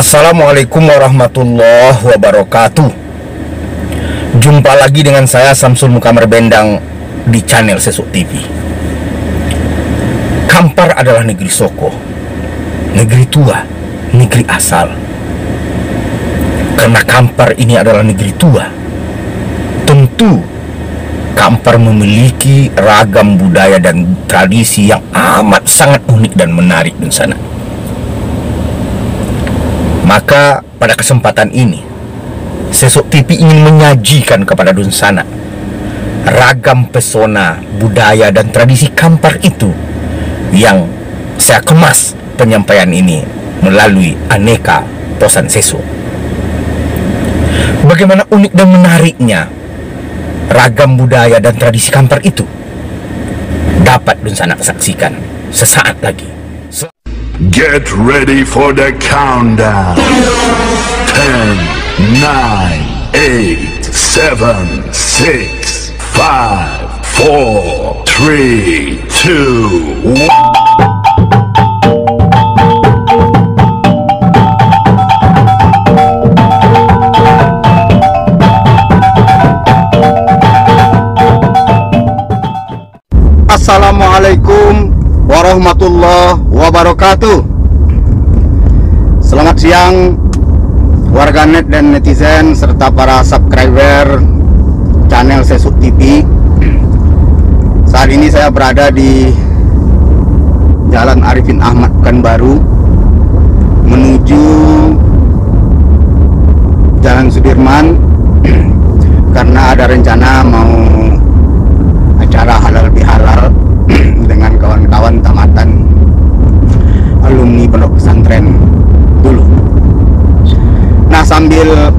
Assalamualaikum warahmatullahi wabarakatuh. Jumpa lagi dengan saya Samsul Mukamar Bendang di channel Sesuk TV. Kampar adalah negeri Soko, negeri tua, negeri asal. Karena Kampar ini adalah negeri tua, tentu Kampar memiliki ragam budaya dan tradisi yang amat sangat unik dan menarik di sana. Maka pada kesempatan ini Sesuk TV ingin menyajikan kepada Dunsana ragam pesona budaya dan tradisi Kampar itu, yang saya kemas penyampaian ini melalui aneka posan Sesuk. Bagaimana unik dan menariknya ragam budaya dan tradisi Kampar itu dapat Dunsana saksikan sesaat lagi. Get ready for the countdown. 10, 9, 8, 7, 6, 5, 4, 3, 2, 1. Assalamualaikum warahmatullahi wabarakatuh. Selamat siang warganet dan netizen serta para subscriber channel Sesuk TV. Saat ini saya berada di Jalan Arifin Ahmad Pekanbaru menuju Jalan Sudirman karena ada rencana mau acara halal bihalal dengan kawan-kawan tamatan alumni pondok pesantren dulu. Nah, sambil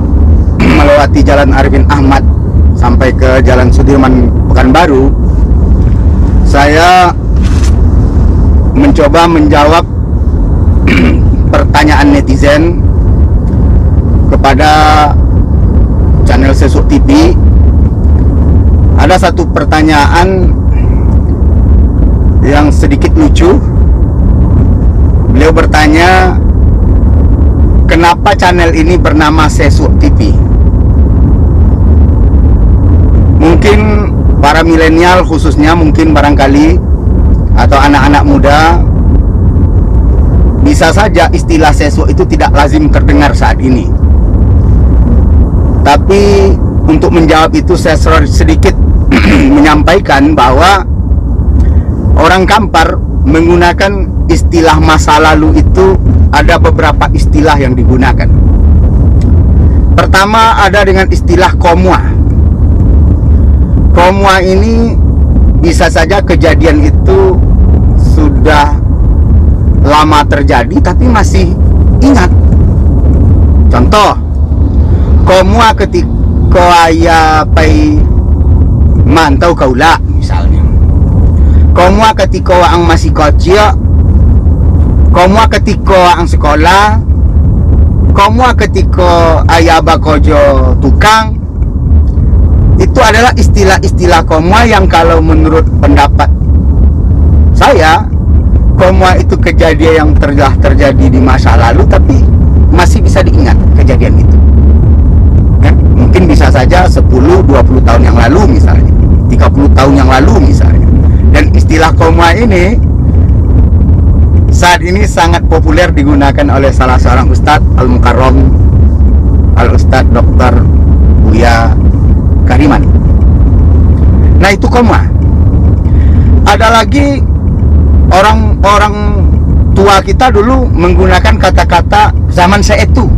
melewati Jalan Arifin Ahmad sampai ke Jalan Sudirman Pekanbaru, saya mencoba menjawab pertanyaan netizen kepada channel Sesuk TV. Ada satu pertanyaan yang sedikit lucu. Beliau bertanya, kenapa channel ini bernama Sesuk TV? Mungkin para milenial khususnya, mungkin barangkali, atau anak-anak muda, bisa saja istilah Sesuk itu tidak lazim terdengar saat ini. Tapi untuk menjawab itu saya sedikit menyampaikan bahwa orang Kampar menggunakan istilah masa lalu itu, ada beberapa istilah yang digunakan. Pertama ada dengan istilah komwa. Komwa ini bisa saja kejadian itu sudah lama terjadi tapi masih ingat. Contoh, komwa ketika ayah pai mantau kaula misalnya. Komwa ketika waang masih kecil, komwa ketika waang sekolah, komwa ketika ayah bakojo tukang. Itu adalah istilah-istilah komwa yang kalau menurut pendapat saya, komwa itu kejadian yang telah terjadi di masa lalu tapi masih bisa diingat kejadian itu. Ya, mungkin bisa saja 10-20 tahun yang lalu misalnya, 30 tahun yang lalu misalnya. Dan istilah komwa ini saat ini sangat populer digunakan oleh salah seorang Ustadz Al-Mukarram, Al-Ustadz Dr. Buya Kariman. Nah, itu komwa. Ada lagi orang-orang tua kita dulu menggunakan kata-kata zaman seetu.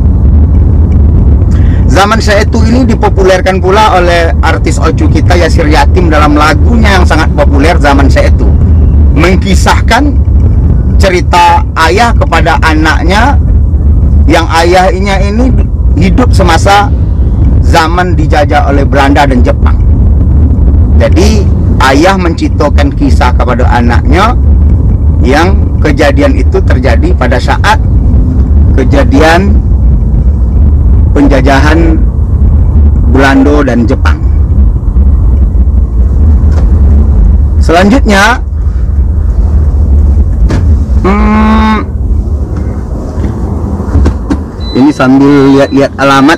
Zaman seetu ini dipopulerkan pula oleh artis Ocu kita Yasir Yatim dalam lagunya yang sangat populer, Zaman Seetu, mengkisahkan cerita ayah kepada anaknya yang ayahnya ini hidup semasa zaman dijajah oleh Belanda dan Jepang. Jadi ayah menciptakan kisah kepada anaknya yang kejadian itu terjadi pada saat kejadian penjajahan Belanda dan Jepang. Selanjutnya Ini sambil lihat-lihat alamat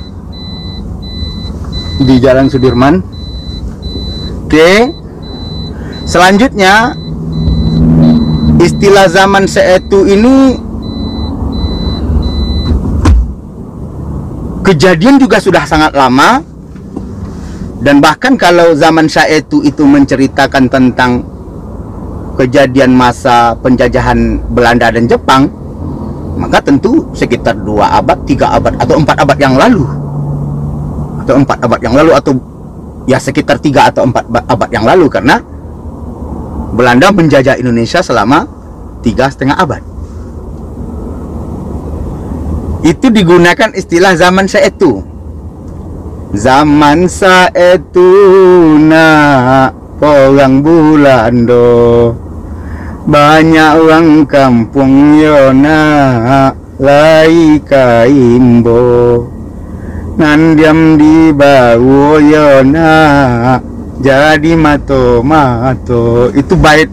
di Jalan Sudirman. Oke. Selanjutnya, istilah zaman seitu ini kejadian juga sudah sangat lama. Dan bahkan kalau zaman seitu itu menceritakan tentang kejadian masa penjajahan Belanda dan Jepang, maka tentu sekitar 2 abad, 3 abad, atau 4 abad yang lalu. Atau ya sekitar 3 atau 4 abad yang lalu, karena Belanda menjajah Indonesia selama 3,5 abad. Itu digunakan istilah zaman seitu. Zaman seitu na orang Bulando, banyak orang kampung yona lai kaimbo, nandiam di bau yona jadi mato-mato. Itu bait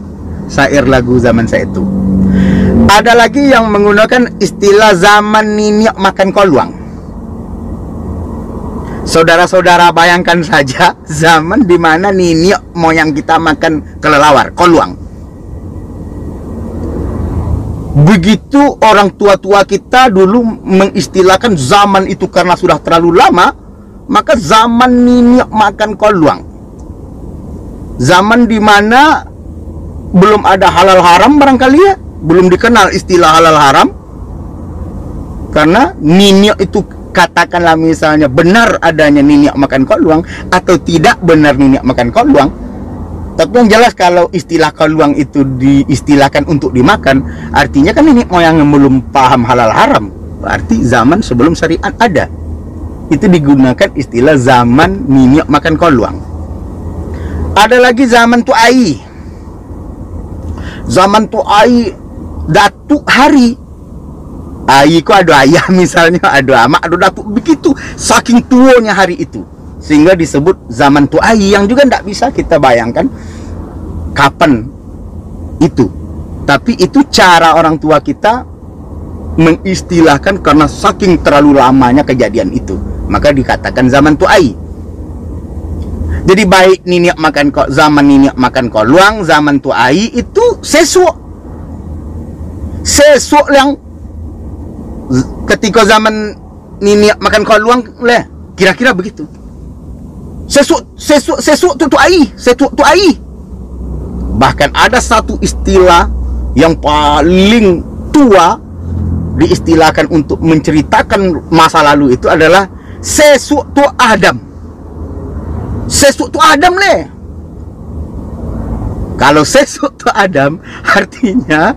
syair lagu zaman seitu. Ada lagi yang menggunakan istilah zaman niniak makan koluang. Saudara-saudara bayangkan saja zaman dimana niniak moyang kita makan kelelawar, koluang. Begitu orang tua-tua kita dulu mengistilahkan zaman itu karena sudah terlalu lama, maka zaman niniak makan koluang. Zaman dimana belum ada halal haram barangkali ya, belum dikenal istilah halal haram. Karena niniak itu, katakanlah misalnya benar adanya niniak makan koluang atau tidak benar niniak makan koluang, tapi yang jelas kalau istilah koluang itu diistilahkan untuk dimakan, artinya kan nenek moyang yang belum paham halal haram. Berarti zaman sebelum syariat ada. Itu digunakan istilah zaman niniak makan koluang. Ada lagi zaman tuai. Zaman tuai, datuk hari. Ai kok ada ayah misalnya, ada amak, ada datuk, begitu saking tuanya hari itu, sehingga disebut zaman tuai, yang juga tidak bisa kita bayangkan kapan itu. Tapi itu cara orang tua kita mengistilahkan karena saking terlalu lamanya kejadian itu, maka dikatakan zaman tuai. Jadi baik niniak makan zaman niniak makan koluang, zaman tuai itu sesuk yang ketika zaman niniak makan koluang leh, kira-kira begitu. Sesuk tuai. Bahkan ada satu istilah yang paling tua diistilahkan untuk menceritakan masa lalu, itu adalah sesuk tu Adam. Sesuk tu Adam leh. Kalau sesuk tu Adam artinya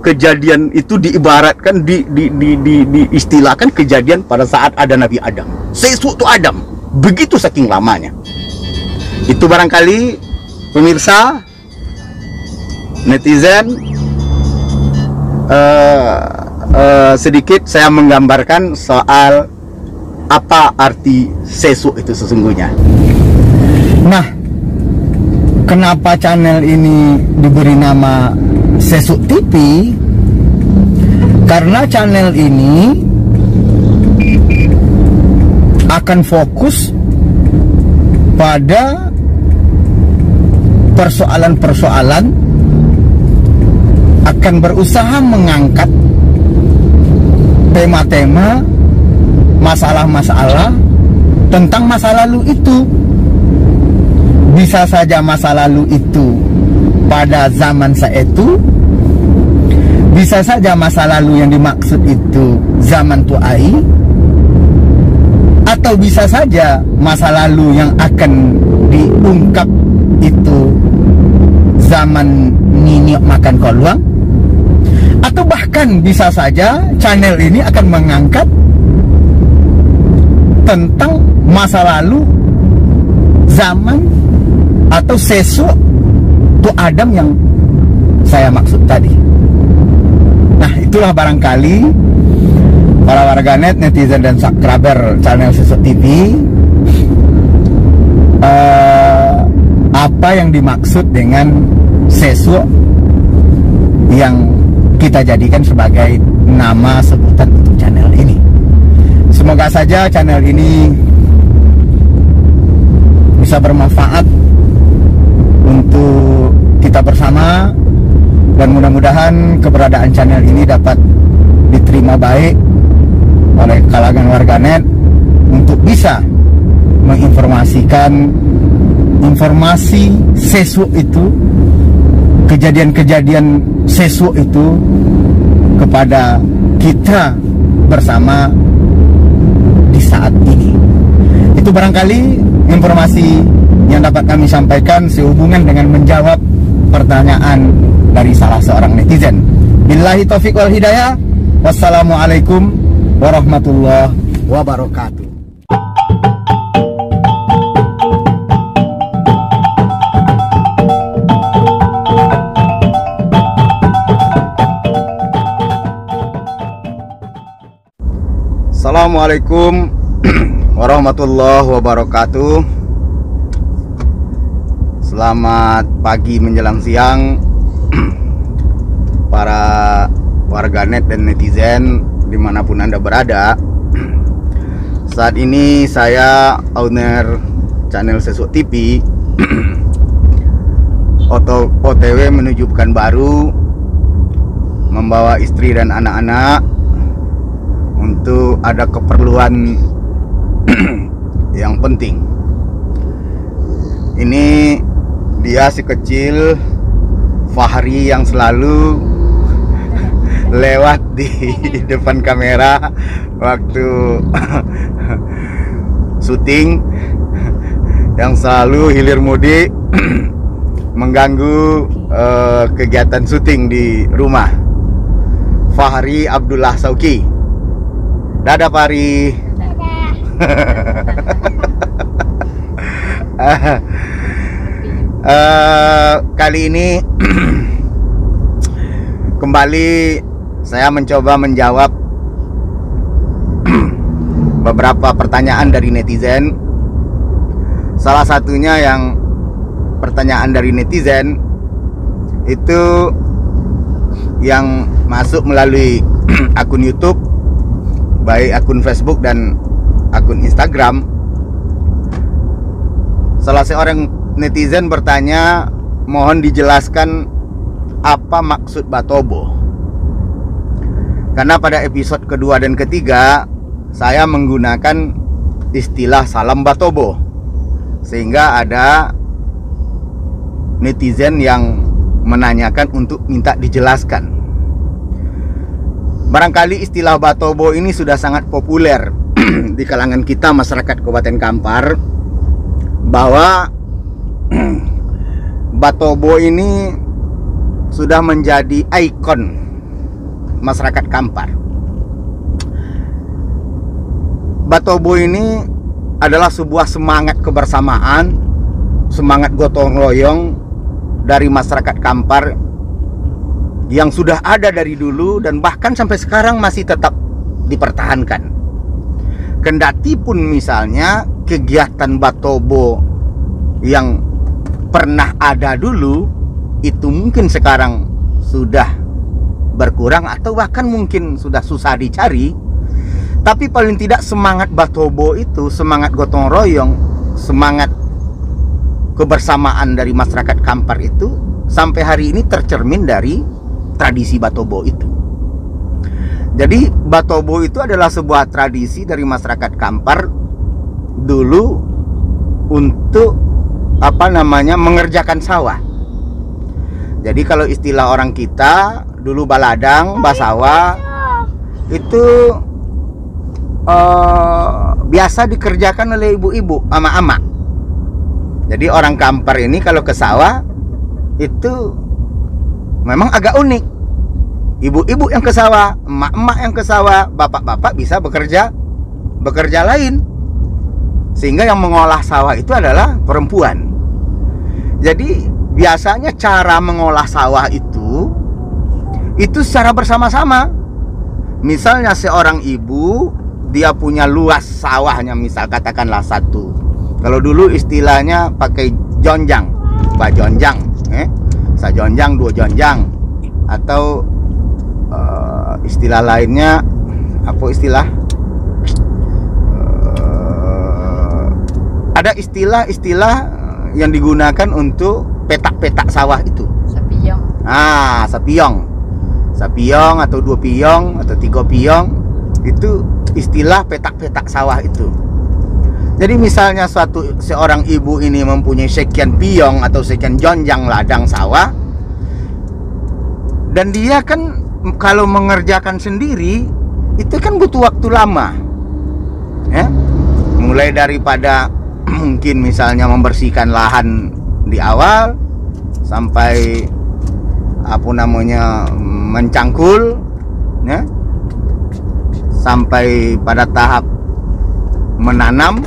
kejadian itu diibaratkan, diistilahkan kejadian pada saat ada Nabi Adam. Sesuk tu Adam, begitu saking lamanya. Itu barangkali pemirsa, netizen, sedikit saya menggambarkan soal apa arti sesuk itu sesungguhnya. Nah, kenapa channel ini diberi nama Sesuk TV? Karena channel ini akan fokus pada persoalan-persoalan, akan berusaha mengangkat tema-tema, masalah-masalah tentang masa lalu itu. Bisa saja masa lalu itu pada zaman seitu, bisa saja masa lalu yang dimaksud itu zaman tuai, atau bisa saja masa lalu yang akan diungkap itu zaman niniak makan koluang, atau bahkan bisa saja channel ini akan mengangkat tentang masa lalu zaman atau sesuk tu Adam yang saya maksud tadi. Nah, itulah barangkali para warganet, netizen, dan subscriber channel Sesuk TV, apa yang dimaksud dengan sesuk yang kita jadikan sebagai nama sebutan untuk channel ini. saja channel ini bisa bermanfaat untuk kita bersama, dan mudah-mudahan keberadaan channel ini dapat diterima baik oleh kalangan warganet untuk bisa menginformasikan informasi sesuatu itu, kejadian-kejadian sesuatu itu kepada kita bersama di saat ini. Itu barangkali informasi yang dapat kami sampaikan sehubungan dengan menjawab pertanyaan dari salah seorang netizen. Billahi taufiq wal hidayah. Wassalamualaikum warahmatullahi wabarakatuh. Assalamualaikum warahmatullahi wabarakatuh. Selamat pagi menjelang siang para warganet dan netizen dimanapun Anda berada. Saat ini saya owner channel Sesuk TV OTW menuju Pekanbaru, membawa istri dan anak-anak untuk ada keperluan yang penting. Ini dia si kecil Fahri yang selalu lewat di depan kamera waktu syuting, yang selalu hilir mudik mengganggu kegiatan syuting di rumah. Fahri Abdullah Sauki. Dadah Fahri. Kali ini kembali saya mencoba menjawab beberapa pertanyaan dari netizen. Salah satunya yang pertanyaan dari netizen itu yang masuk melalui akun YouTube, baik akun Facebook dan akun Instagram. Salah seorang netizen bertanya, mohon dijelaskan apa maksud Batobo. Karena pada episode kedua dan ketiga saya menggunakan istilah salam Batobo, sehingga ada netizen yang menanyakan untuk minta dijelaskan. Barangkali istilah Batobo ini sudah sangat populer di kalangan kita masyarakat Kabupaten Kampar, bahwa Batobo ini sudah menjadi ikon masyarakat Kampar. Batobo ini adalah sebuah semangat kebersamaan, semangat gotong royong dari masyarakat Kampar yang sudah ada dari dulu dan bahkan sampai sekarang masih tetap dipertahankan. Kendati pun misalnya kegiatan Batobo yang pernah ada dulu itu mungkin sekarang sudah berkurang atau bahkan mungkin sudah susah dicari, tapi paling tidak semangat Batobo itu, semangat gotong royong, semangat kebersamaan dari masyarakat Kampar itu sampai hari ini tercermin dari tradisi Batobo itu. Jadi Batobo itu adalah sebuah tradisi dari masyarakat Kampar dulu untuk mengerjakan sawah. Jadi kalau istilah orang kita dulu baladang, basawa itu biasa dikerjakan oleh ibu-ibu, ama-ama. Jadi orang Kampar ini kalau ke sawah itu memang agak unik. Ibu-ibu yang ke sawah, emak-emak yang ke sawah, bapak-bapak bisa bekerja lain. Sehingga yang mengolah sawah itu adalah perempuan. Jadi biasanya cara mengolah sawah itu secara bersama-sama. Misalnya seorang ibu, dia punya luas sawahnya, misal katakanlah satu. Kalau dulu istilahnya pakai jonjang, bajonjang, sajonjang, dua jonjang, atau istilah lainnya apa istilah ada istilah-istilah yang digunakan untuk petak-petak sawah itu. Sapiong. Sapiong atau 2 piong atau 3 piong, itu istilah petak-petak sawah itu. Jadi misalnya seorang ibu ini mempunyai sekian piong atau sekian jonjang ladang sawah, dan dia kan kalau mengerjakan sendiri itu kan butuh waktu lama, ya. Mulai daripada mungkin misalnya membersihkan lahan di awal sampai mencangkul, ya, sampai pada tahap menanam,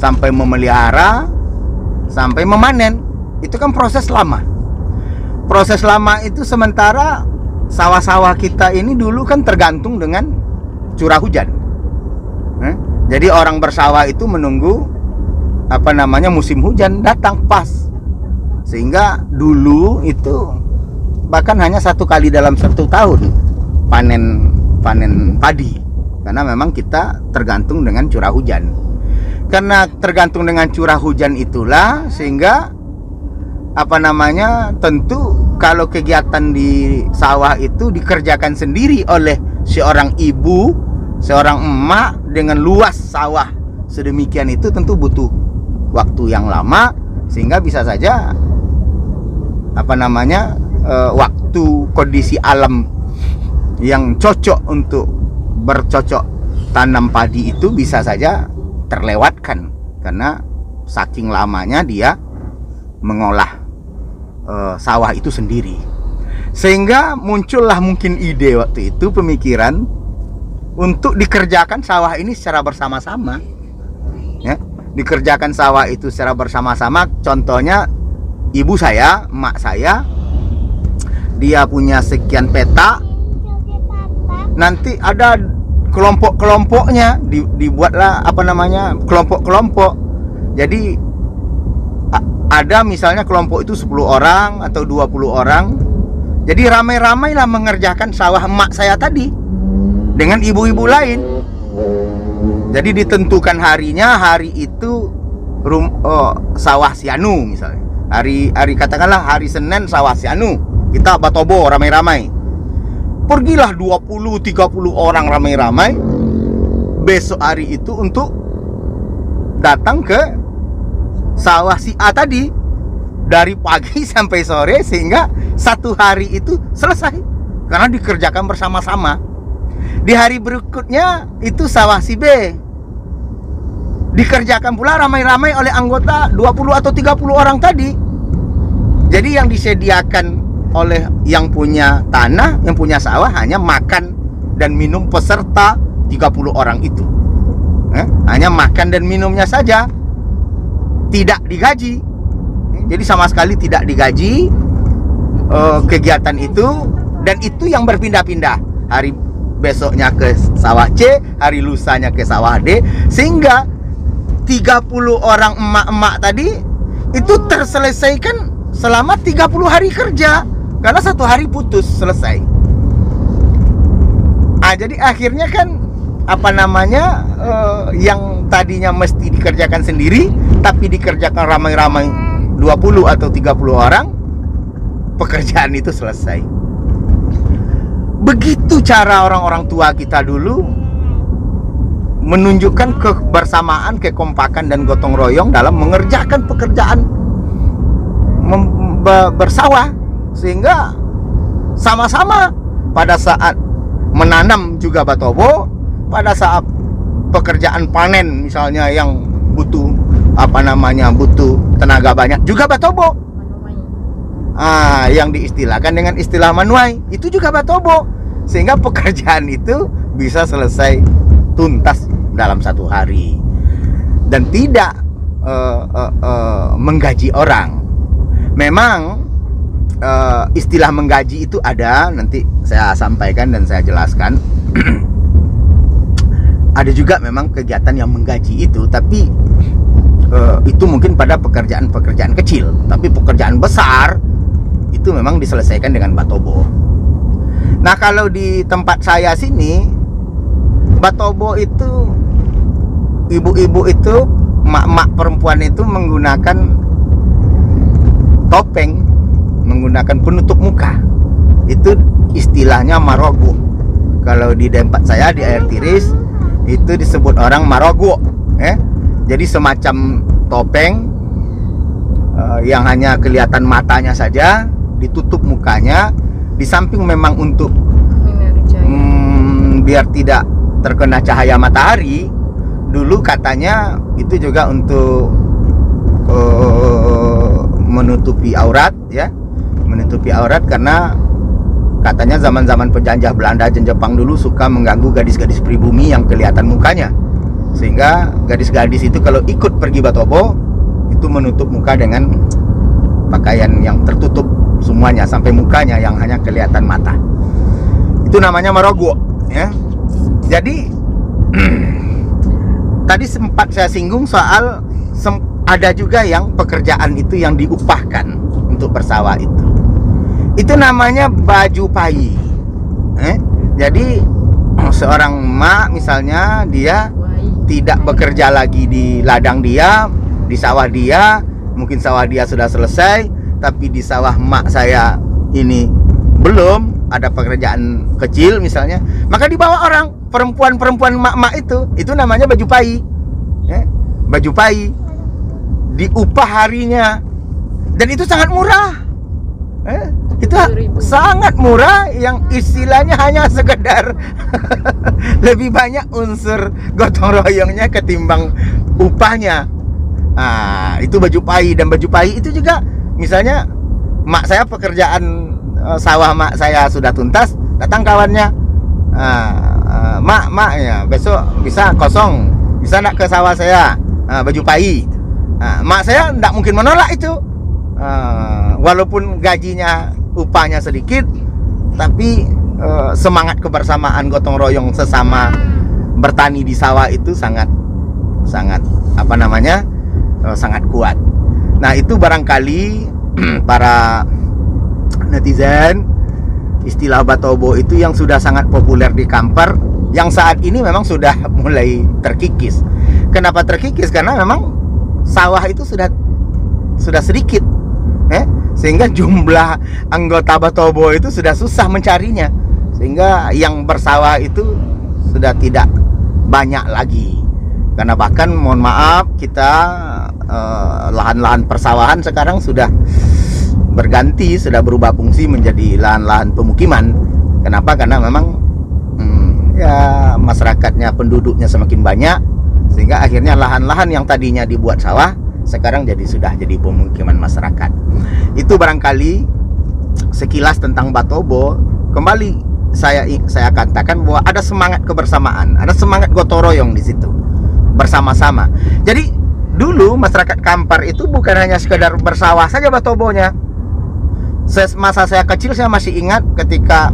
sampai memelihara, sampai memanen. Itu kan proses lama. Proses lama itu sementara sawah-sawah kita ini dulu kan tergantung dengan curah hujan. Jadi orang bersawah itu menunggu musim hujan datang pas. Sehingga dulu itu bahkan hanya 1 kali dalam 1 tahun panen padi, karena memang kita tergantung dengan curah hujan. Karena tergantung dengan curah hujan itulah sehingga tentu kalau kegiatan di sawah itu dikerjakan sendiri oleh seorang ibu, seorang emak dengan luas sawah sedemikian itu tentu butuh waktu yang lama, sehingga bisa saja waktu kondisi alam yang cocok untuk bercocok tanam padi itu bisa saja terlewatkan karena saking lamanya dia mengolah sawah itu sendiri. Sehingga muncullah mungkin ide waktu itu, pemikiran untuk dikerjakan sawah ini secara bersama-sama, ya. Dikerjakan sawah itu secara bersama-sama. Contohnya ibu saya, emak saya, dia punya sekian petak, nanti ada kelompok-kelompoknya, dibuatlah kelompok-kelompok. Jadi ada misalnya kelompok itu 10 orang atau 20 orang. Jadi ramai-ramai lah mengerjakan sawah emak saya tadi dengan ibu-ibu lain. Jadi ditentukan harinya, hari itu sawah Sianu misalnya. Hari katakanlah hari Senin sawah Sianu, kita batobo ramai-ramai. Pergilah 20-30 orang ramai-ramai besok hari itu untuk datang ke sawah si A tadi dari pagi sampai sore, sehingga 1 hari itu selesai karena dikerjakan bersama-sama. Di hari berikutnya itu sawah si B dikerjakan pula ramai-ramai oleh anggota 20 atau 30 orang tadi. Jadi yang disediakan oleh yang punya tanah, yang punya sawah, hanya makan dan minum peserta 30 orang itu. Hanya makan dan minumnya saja, tidak digaji. Jadi sama sekali tidak digaji kegiatan itu, dan itu yang berpindah-pindah. Hari besoknya ke sawah C, hari lusanya ke sawah D, sehingga 30 orang emak-emak tadi itu terselesaikan selama 30 hari kerja, karena 1 hari putus selesai. Jadi akhirnya kan yang tadinya mesti dikerjakan sendiri tapi dikerjakan ramai-ramai 20 atau 30 orang, pekerjaan itu selesai. Begitu cara orang-orang tua kita dulu menunjukkan kebersamaan, kekompakan dan gotong royong dalam mengerjakan pekerjaan bersawah, sehingga sama-sama pada saat menanam juga batobo, pada saat pekerjaan panen misalnya yang butuh butuh tenaga banyak juga batobo. Yang diistilahkan dengan istilah manuai itu juga batobo, sehingga pekerjaan itu bisa selesai tuntas dalam 1 hari dan tidak menggaji orang. Memang istilah menggaji itu ada, nanti saya sampaikan dan saya jelaskan. Ada juga memang kegiatan yang menggaji itu, tapi itu mungkin pada pekerjaan-pekerjaan kecil. Tapi pekerjaan besar itu memang diselesaikan dengan batobo. Nah, kalau di tempat saya sini, batobo itu ibu-ibu itu mak-mak perempuan itu menggunakan topeng, menggunakan penutup muka. Itu istilahnya marogo. Kalau di tempat saya di Air Tiris itu disebut orang marogo, Jadi semacam topeng yang hanya kelihatan matanya saja, ditutup mukanya, di samping memang untuk biar tidak terkena cahaya matahari. Dulu katanya itu juga untuk menutupi aurat, ya, menutupi aurat, karena katanya zaman-zaman penjajah Belanda dan Jepang dulu suka mengganggu gadis-gadis pribumi yang kelihatan mukanya, sehingga gadis-gadis itu kalau ikut pergi Batobo itu menutup muka dengan pakaian yang tertutup semuanya sampai mukanya yang hanya kelihatan mata. Itu namanya marogo, ya. Jadi tadi sempat saya singgung soal ada juga yang pekerjaan itu yang diupahkan untuk bersawah itu. Itu namanya baju pai. Jadi seorang mak misalnya dia tidak bekerja lagi di ladang dia, di sawah dia, mungkin sawah dia sudah selesai, tapi di sawah mak saya ini belum ada pekerjaan kecil misalnya, maka dibawa orang perempuan-perempuan mak-mak itu namanya baju pai. Baju pai diupah harinya, dan itu sangat murah. Itu sangat murah, yang istilahnya hanya sekedar lebih banyak unsur gotong royongnya ketimbang upahnya. Itu baju pai. Dan baju pai itu juga misalnya mak saya pekerjaan sawah mak saya sudah tuntas, datang kawannya, mak ya besok bisa kosong, bisa nak ke sawah saya, baju pai. Mak saya tidak mungkin menolak itu, walaupun gajinya upahnya sedikit, tapi semangat kebersamaan gotong royong sesama bertani di sawah itu sangat sangat kuat. Nah, itu barangkali para netizen, istilah Batobo itu yang sudah sangat populer di Kampar, yang saat ini memang sudah mulai terkikis. Kenapa terkikis? Karena memang sawah itu sudah sedikit, sehingga jumlah anggota Batobo itu sudah susah mencarinya, sehingga yang bersawah itu sudah tidak banyak lagi. Karena bahkan mohon maaf, kita lahan-lahan persawahan sekarang sudah berganti, sudah berubah fungsi menjadi lahan-lahan pemukiman. Kenapa? Karena memang ya masyarakatnya, penduduknya semakin banyak, sehingga akhirnya lahan-lahan yang tadinya dibuat sawah sekarang sudah jadi pemukiman masyarakat. Itu barangkali sekilas tentang Batobo. Kembali saya katakan bahwa ada semangat kebersamaan, ada semangat gotong royong di situ bersama-sama. Jadi dulu masyarakat Kampar itu bukan hanya sekedar bersawah saja Batobonya. Masa saya kecil saya masih ingat ketika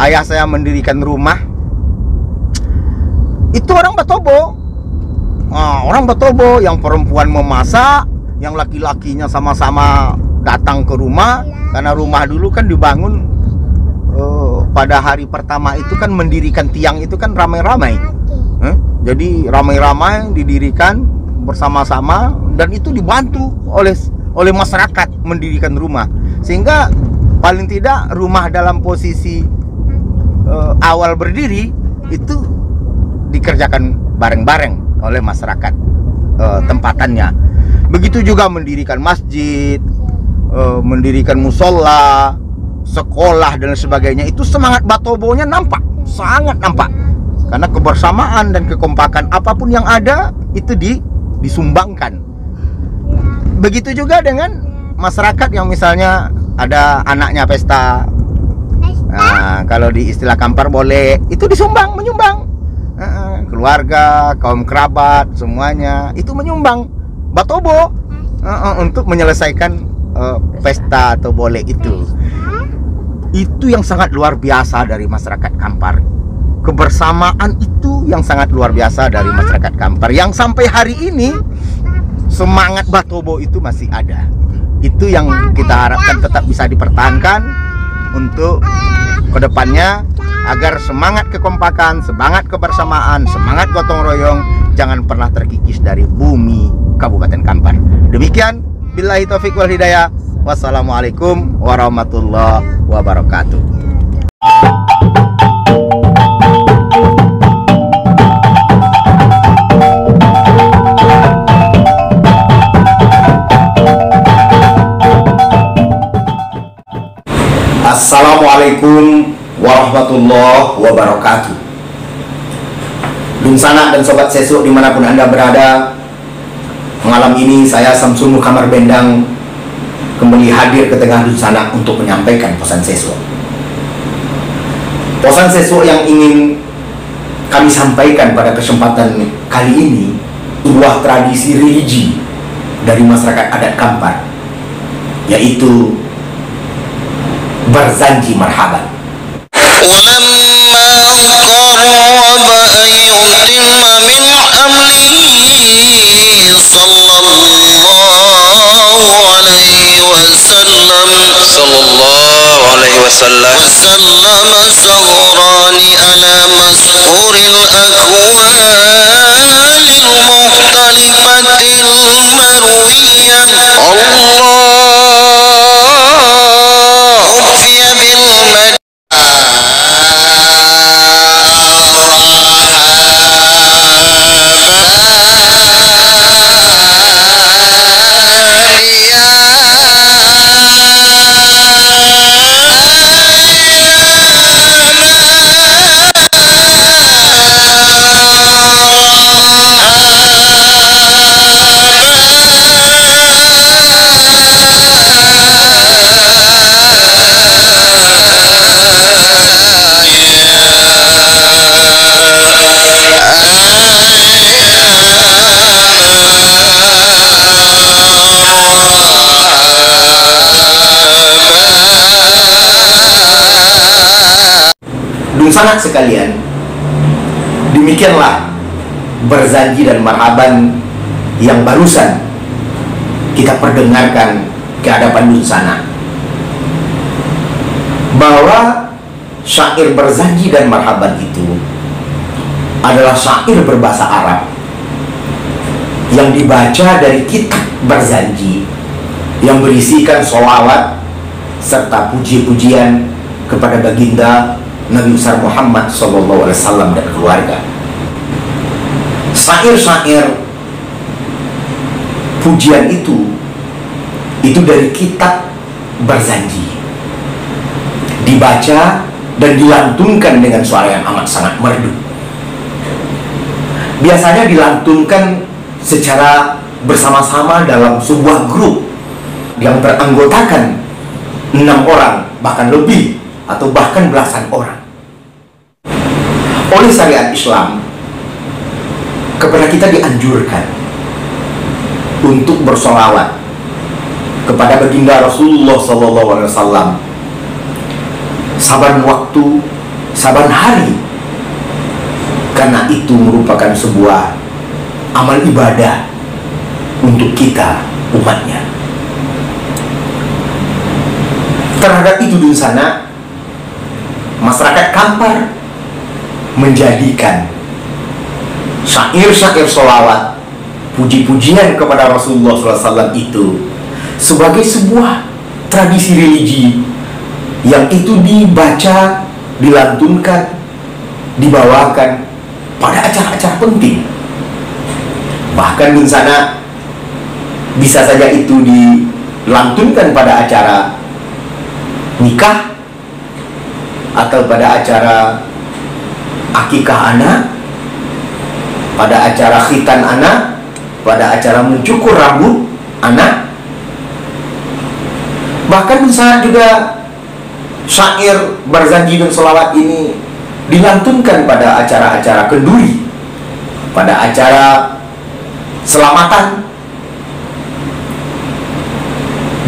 ayah saya mendirikan rumah, itu orang Batobo. Orang Batobo, yang perempuan memasak, yang laki-lakinya sama-sama datang ke rumah. Karena rumah dulu kan dibangun pada hari pertama itu kan mendirikan tiang itu kan ramai-ramai. Jadi ramai-ramai didirikan bersama-sama, dan itu dibantu oleh masyarakat mendirikan rumah, sehingga paling tidak rumah dalam posisi awal berdiri itu dikerjakan bareng-bareng oleh masyarakat tempatannya. Begitu juga mendirikan masjid, mendirikan musola, sekolah dan sebagainya. Itu semangat Batobonya nampak, sangat nampak. Karena kebersamaan dan kekompakan apapun yang ada itu disumbangkan. Begitu juga dengan masyarakat yang misalnya ada anaknya pesta. Kalau di istilah Kampar boleh, itu menyumbang. Keluarga, kaum kerabat, semuanya itu menyumbang Batobo untuk menyelesaikan pesta atau boleh itu. Itu yang sangat luar biasa dari masyarakat Kampar. Kebersamaan itu yang sangat luar biasa dari masyarakat Kampar, yang sampai hari ini semangat Batobo itu masih ada. Itu yang kita harapkan tetap bisa dipertahankan untuk kedepannya, agar semangat kekompakan, semangat kebersamaan, semangat gotong royong jangan pernah terkikis dari bumi Kabupaten Kampar. Demikian, billahi taufik wal hidayah. Wassalamualaikum warahmatullahi wabarakatuh. Assalamualaikum warahmatullahi wabarakatuh. Dunsana dan Sobat Sesuk dimanapun Anda berada, malam ini saya Samsul Kamar Bendang kembali hadir ke tengah Dunsana untuk menyampaikan pesan Sesuk. Pesan Sesuk yang ingin kami sampaikan pada kesempatan kali ini sebuah tradisi religi dari masyarakat adat Kampar, yaitu berzanji marhaban. Dunsana sekalian, demikianlah berzanji dan marhaban yang barusan kita perdengarkan ke hadapan Dunsana, bahwa syair berzanji dan marhaban itu adalah syair berbahasa Arab yang dibaca dari kitab berzanji yang berisikan sholawat serta puji-pujian kepada baginda Nabi besar Muhammad SAW dan keluarga. Syair-syair pujian itu dari kitab berzanji, dibaca dan dilantunkan dengan suara yang amat sangat merdu. Biasanya dilantunkan secara bersama-sama dalam sebuah grup yang beranggotakan 6 orang, bahkan lebih, atau bahkan belasan orang. Oleh syariat Islam, kepada kita dianjurkan untuk bersolawat kepada baginda Rasulullah SAW saban waktu, saban hari, karena itu merupakan sebuah amal ibadah untuk kita, umatnya. Terhadap itu Dunsana, masyarakat Kampar menjadikan syair-syair sholawat, puji-pujian kepada Rasulullah SAW itu sebagai sebuah tradisi religi yang itu dibaca, dilantunkan, dibawakan pada acara-acara penting. Bahkan Dunsana bisa saja itu dilantunkan pada acara nikah, atau pada acara akikah anak, pada acara khitan anak, pada acara mencukur rambut anak. Bahkan Dunsana juga syair berzanji dan sholawat ini dilantunkan pada acara-acara kenduri, pada acara selamatan,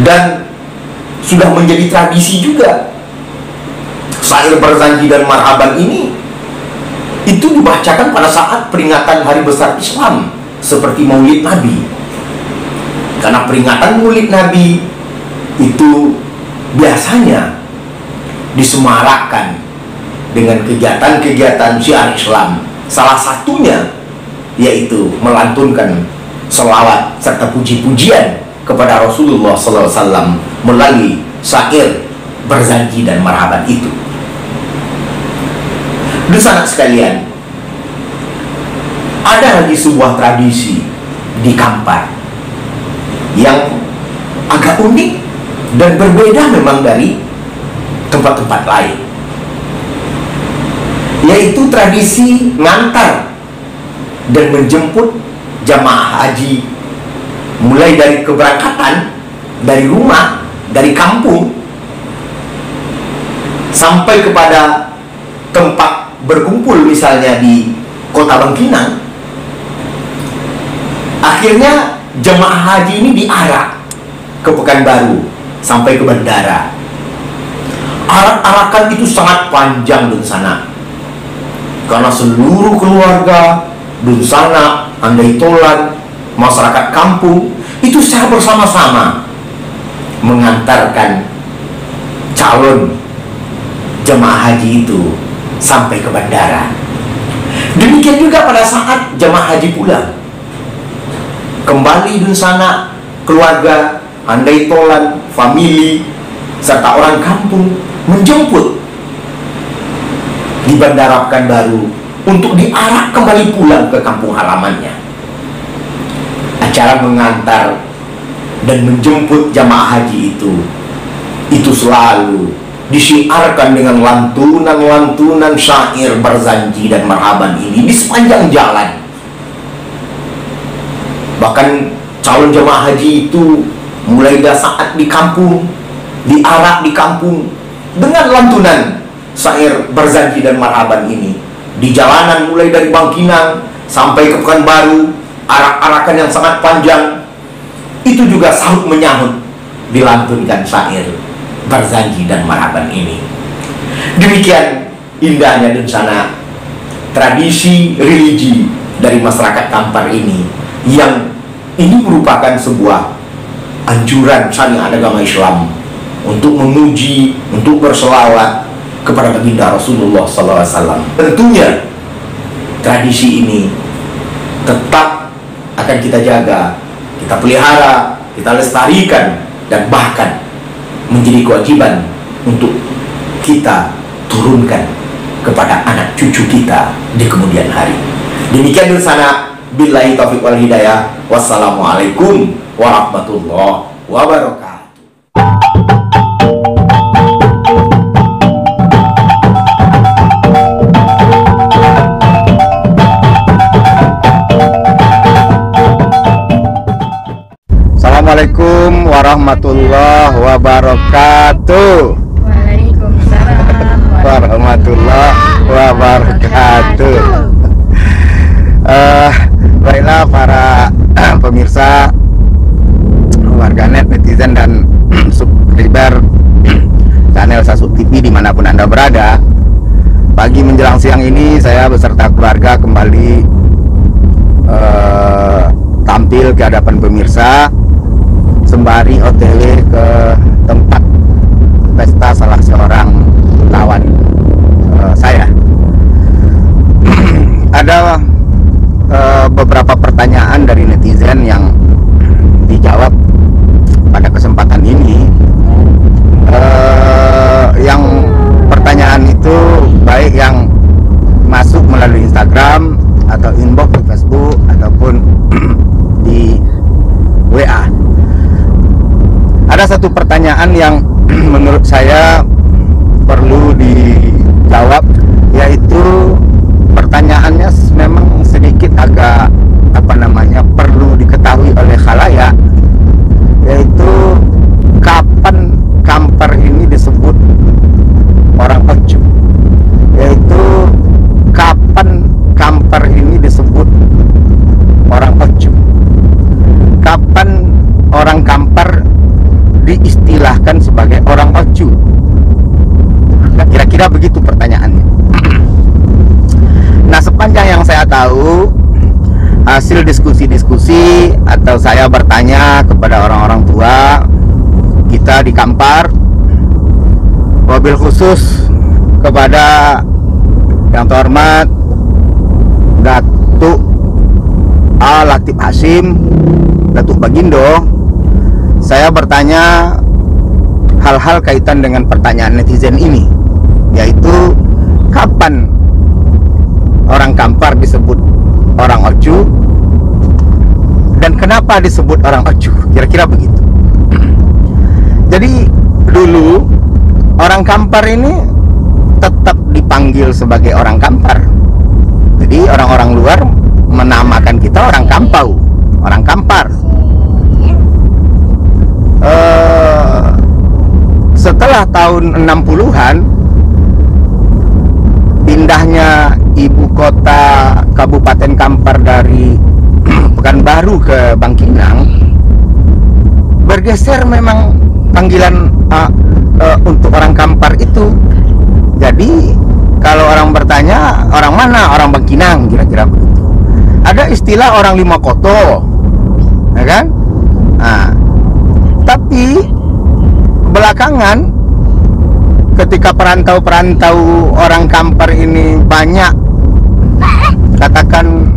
dan sudah menjadi tradisi juga. Syair berzanji dan marhaban ini itu dibacakan pada saat peringatan hari besar Islam seperti Maulid Nabi. Karena peringatan Maulid Nabi itu biasanya disemarakkan dengan kegiatan-kegiatan syiar Islam. Salah satunya yaitu melantunkan selawat serta puji-pujian kepada Rasulullah SAW melalui syair Berzanji dan Marhaban itu. Sanak sekalian, ada lagi sebuah tradisi di Kampar yang agak unik dan berbeda memang dari tempat-tempat lain, yaitu tradisi ngantar dan menjemput jamaah haji mulai dari keberangkatan dari rumah, dari kampung sampai kepada tempat berkumpul misalnya di kota Bangkinang. Akhirnya jemaah haji ini diarak ke Pekanbaru sampai ke bandara. Arak-arakan itu sangat panjang di sana, karena seluruh keluarga Dunsana, Andai Tolan, masyarakat kampung itu secara bersama-sama mengantarkan calon jemaah haji itu sampai ke bandara. Demikian juga pada saat jemaah haji pulang kembali Dunsana, keluarga, Andai Tolan, famili, serta orang kampung menjemput di bandara Pekanbaru untuk diarak kembali pulang ke kampung halamannya. Acara mengantar dan menjemput jamaah haji itu selalu disiarkan dengan lantunan-lantunan syair Berzanji dan Marhaban ini di sepanjang jalan. Bahkan calon jamaah haji itu mulai dari saat di kampung, diarak di kampung dengan lantunan syair Berzanji dan Marhaban ini. Di jalanan mulai dari Bangkinang sampai ke Pekanbaru, arak-arakan yang sangat panjang itu juga sahut menyahut dilantunkan syair Berzanji dan Marhaban ini. Demikian indahnya Dunsana tradisi religi dari masyarakat Kampar ini, yang ini merupakan sebuah anjuran syariat agama Islam untuk memuji, untuk berselawat kepada baginda Rasulullah SAW. Tentunya tradisi ini tetap akan kita jaga, kita pelihara, kita lestarikan, dan bahkan menjadi kewajiban untuk kita turunkan kepada anak cucu kita di kemudian hari. Demikian dulu sana. Billahi taufiq wal hidayah. Wassalamualaikum warahmatullahi wabarakatuh. Assalamualaikum warahmatullahi wabarakatuh. Waalaikumsalam Warahmatullahi wabarakatuh. Baiklah para pemirsa, warganet, netizen, dan subscriber channel Sasuk TV dimanapun Anda berada. Pagi menjelang siang ini saya beserta keluarga kembali tampil ke hadapan pemirsa sembari OTW ke tempat pesta salah seorang kawan saya. Ada beberapa pertanyaan dari netizen yang dijawab pada kesempatan ini. Yang pertanyaan itu baik yang masuk melalui Instagram atau inbox di Facebook ataupun di WA. Ada satu pertanyaan yang menurut saya perlu dijawab, yaitu pertanyaannya memang sedikit agak perlu diketahui oleh khalayak, yaitu kapan Kampar ini disebut orang Oju, yaitu kapan Kampar ini disebut orang Oju, kapan orang Kampar diistilahkan sebagai orang Oju. Nah, kira-kira begitu pertanyaannya. Nah, sepanjang yang saya tahu, hasil diskusi-diskusi atau saya bertanya kepada orang-orang tua kita di Kampar, wabil khusus kepada yang terhormat Datuk A. Latif Hasim, Datuk Bagindo, saya bertanya hal-hal kaitan dengan pertanyaan netizen ini, yaitu kapan orang Kampar disebut orang Oju dan kenapa disebut orang Oju, kira-kira begitu. Jadi dulu orang Kampar ini tetap dipanggil sebagai orang Kampar. Jadi orang-orang luar menamakan kita orang Kampau, orang Kampar. Setelah tahun 60-an, pindahnya ibu kota Kabupaten Kampar dari Pekanbaru ke Bangkinang, bergeser memang panggilan untuk orang Kampar itu. Jadi kalau orang bertanya orang mana, orang Bangkinang, kira-kira begitu. Ada istilah orang lima koto, ya kan? Nah, tapi belakangan ketika perantau-perantau orang Kampar ini banyak, katakan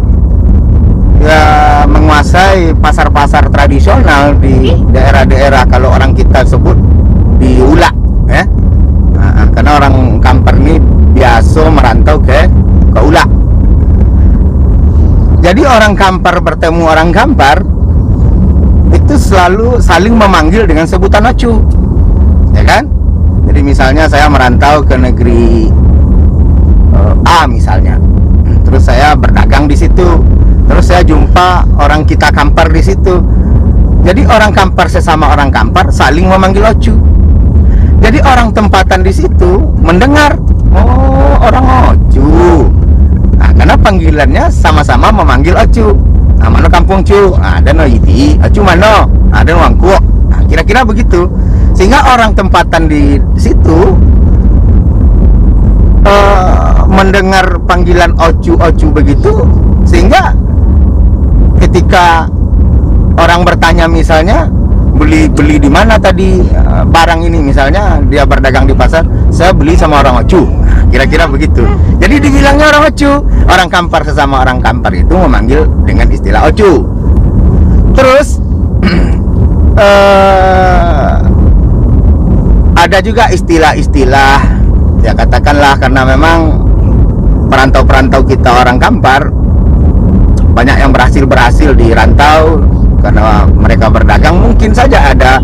ya, menguasai pasar-pasar tradisional di daerah-daerah, kalau orang kita sebut di Ulak, ya. Nah, karena orang Kampar ini biasa merantau ke Ulak. Jadi orang Kampar bertemu orang Kampar itu selalu saling memanggil dengan sebutan Ocu, ya kan? Jadi misalnya saya merantau ke negeri A misalnya, terus saya berdagang di situ, terus saya jumpa orang kita Kampar di situ. Jadi orang Kampar sesama orang Kampar saling memanggil Ocu. Jadi orang tempatan di situ mendengar, oh orang Ocu. Nah, karena panggilannya sama-sama memanggil Ocu. Nah, mana kampung Cu? Ada no iti, Ocu mana? Ada no Wangkuok. Nah, kira-kira begitu. Sehingga orang tempatan di situ mendengar panggilan Ocu begitu, sehingga ketika orang bertanya misalnya beli di mana tadi barang ini, misalnya dia berdagang di pasar, saya beli sama orang Ocu, kira-kira begitu. Jadi dibilangnya orang Ocu. Orang Kampar sesama orang Kampar itu memanggil dengan istilah Ocu. Terus ada juga istilah-istilah, ya katakanlah, karena memang perantau-perantau kita orang Kampar banyak yang berhasil di rantau karena mereka berdagang, mungkin saja ada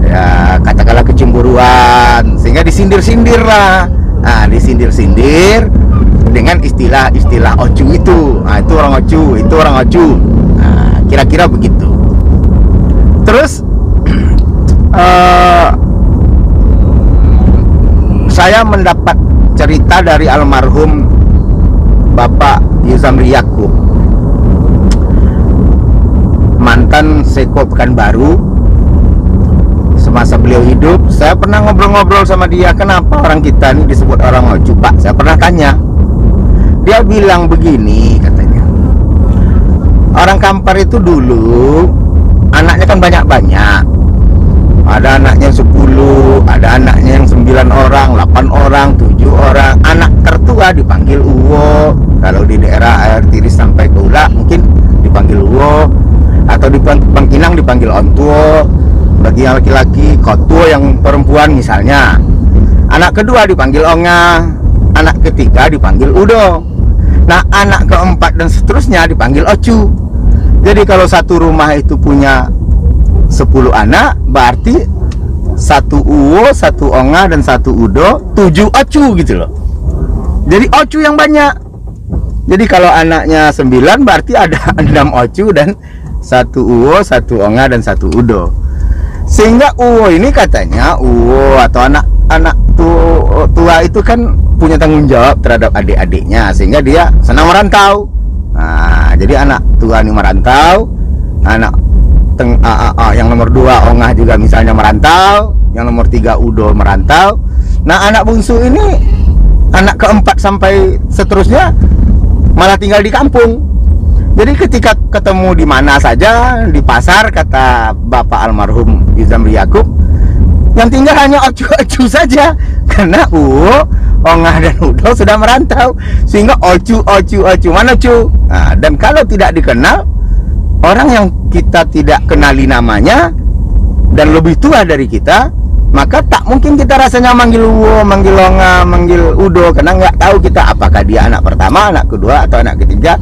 ya katakanlah kecemburuan, sehingga disindir-sindir lah. Nah, disindir-sindir dengan istilah-istilah Ocu itu. Nah, itu orang Ocu, itu orang Ocu. Nah, kira-kira begitu. Terus saya mendapat cerita dari almarhum Bapak Yuzamri Yakub, mantan Seko Pekanbaru. Semasa beliau hidup, saya pernah ngobrol-ngobrol sama dia, kenapa orang kita ini disebut orang Ocu, Pak? Saya pernah tanya. Dia bilang begini, katanya, orang Kampar itu dulu anaknya kan banyak-banyak. Ada anaknya 10, ada anaknya yang 9 orang, 8 orang, 7 orang. Anak tertua dipanggil Uwo. Kalau di daerah air tiris sampai ke Ulak mungkin dipanggil Uwo, atau di Bangkinang dipanggil Ontuo. Bagi yang laki-laki Kotuo, yang perempuan misalnya. Anak kedua dipanggil Onga, anak ketiga dipanggil Udo. Nah, anak keempat dan seterusnya dipanggil Ocu. Jadi kalau satu rumah itu punya 10 anak, berarti 1 Uwo, 1 Onga, dan 1 Udo, 7 Ocu gitu loh. Jadi Ocu yang banyak. Jadi kalau anaknya 9, berarti ada 6 Ocu dan 1 Uwo, 1 Onga, dan 1 Udo. Sehingga Uwo ini katanya, Uwo atau anak tua itu kan punya tanggung jawab terhadap adik-adiknya, sehingga dia senang merantau. Nah, jadi anak tua ini merantau, anak yang nomor 2 Ongah juga misalnya merantau, yang nomor 3 Udo merantau. Nah, anak bungsu ini, anak keempat sampai seterusnya malah tinggal di kampung. Jadi ketika ketemu di mana saja, di pasar, kata Bapak almarhum Yuzamri Yakub, yang tinggal hanya Ocu-Ocu saja. Karena Ongah dan Udo sudah merantau, sehingga ocu mana cu. Nah, dan kalau tidak dikenal, orang yang kita tidak kenali namanya dan lebih tua dari kita, maka tak mungkin kita rasanya manggil Uwo, manggil Onga, manggil Udo, karena nggak tahu kita apakah dia anak pertama, anak kedua, atau anak ketiga.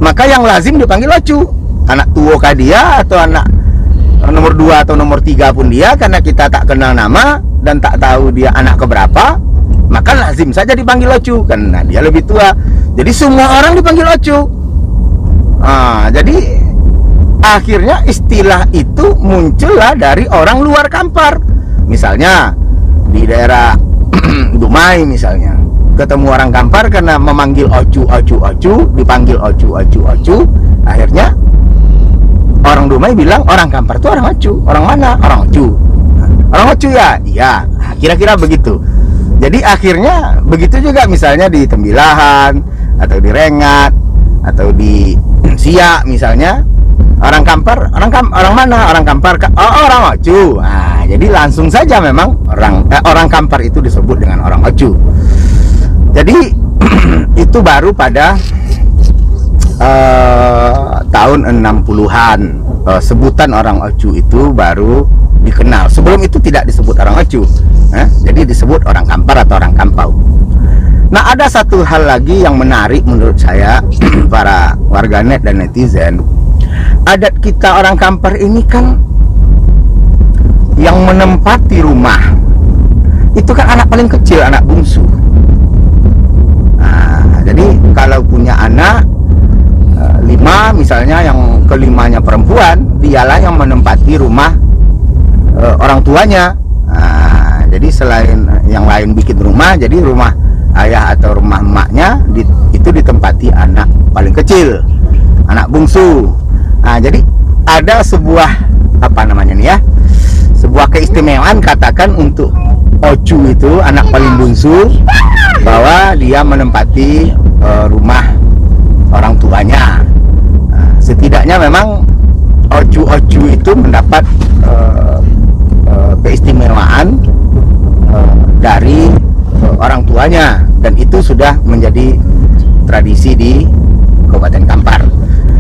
Maka yang lazim dipanggil ocu. Anak tua kah dia, atau anak nomor 2 atau nomor 3 pun dia, karena kita tak kenal nama dan tak tahu dia anak keberapa, maka lazim saja dipanggil ocu, karena dia lebih tua. Jadi semua orang dipanggil ocu. Jadi akhirnya istilah itu muncullah dari orang luar Kampar. Misalnya di daerah Dumai misalnya, ketemu orang Kampar karena memanggil ocu, dipanggil ocu. Akhirnya orang Dumai bilang orang Kampar itu orang ocu. Orang mana? Orang ocu. Orang ocu ya? Iya. Kira-kira begitu. Jadi akhirnya begitu juga misalnya di Tembilahan, atau di Rengat, atau di Siak misalnya. Orang Kampar, orang mana? Orang Kampar, orang ocu. Nah, jadi langsung saja memang orang Kampar itu disebut dengan orang ocu. Jadi itu baru pada tahun 60-an sebutan orang ocu itu baru dikenal. Sebelum itu tidak disebut orang ocu, jadi disebut orang Kampar atau orang Kampau. Nah, ada satu hal lagi yang menarik menurut saya para warganet dan netizen. Adat kita orang Kampar ini kan yang menempati rumah itu kan anak paling kecil, anak bungsu. Nah, jadi kalau punya anak 5 misalnya, yang kelimanya perempuan, dialah yang menempati rumah orang tuanya. Nah, jadi selain yang lain bikin rumah, jadi rumah ayah atau rumah emaknya itu ditempati anak paling kecil, anak bungsu. Nah, jadi ada sebuah sebuah keistimewaan katakan untuk ocu itu, anak paling bungsu, bahwa dia menempati rumah orang tuanya. Nah, setidaknya memang ocu itu mendapat keistimewaan dari orang tuanya, dan itu sudah menjadi tradisi di Kabupaten Kampar.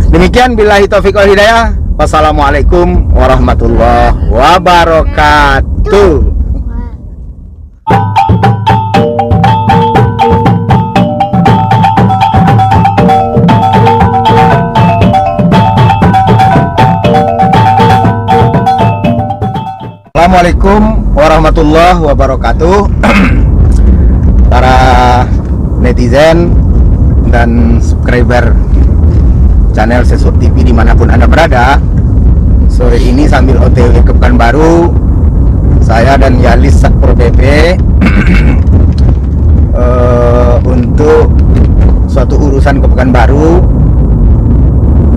Demikian, billahi taufiq wal hidayah. Wassalamualaikum warahmatullahi wabarakatuh. Assalamualaikum warahmatullahi wabarakatuh. Para netizen dan subscriber channel Sesuk TV dimanapun Anda berada, sore ini sambil OTW ke Pekanbaru, saya dan Yalis Satpol PP untuk suatu urusan ke Pekanbaru.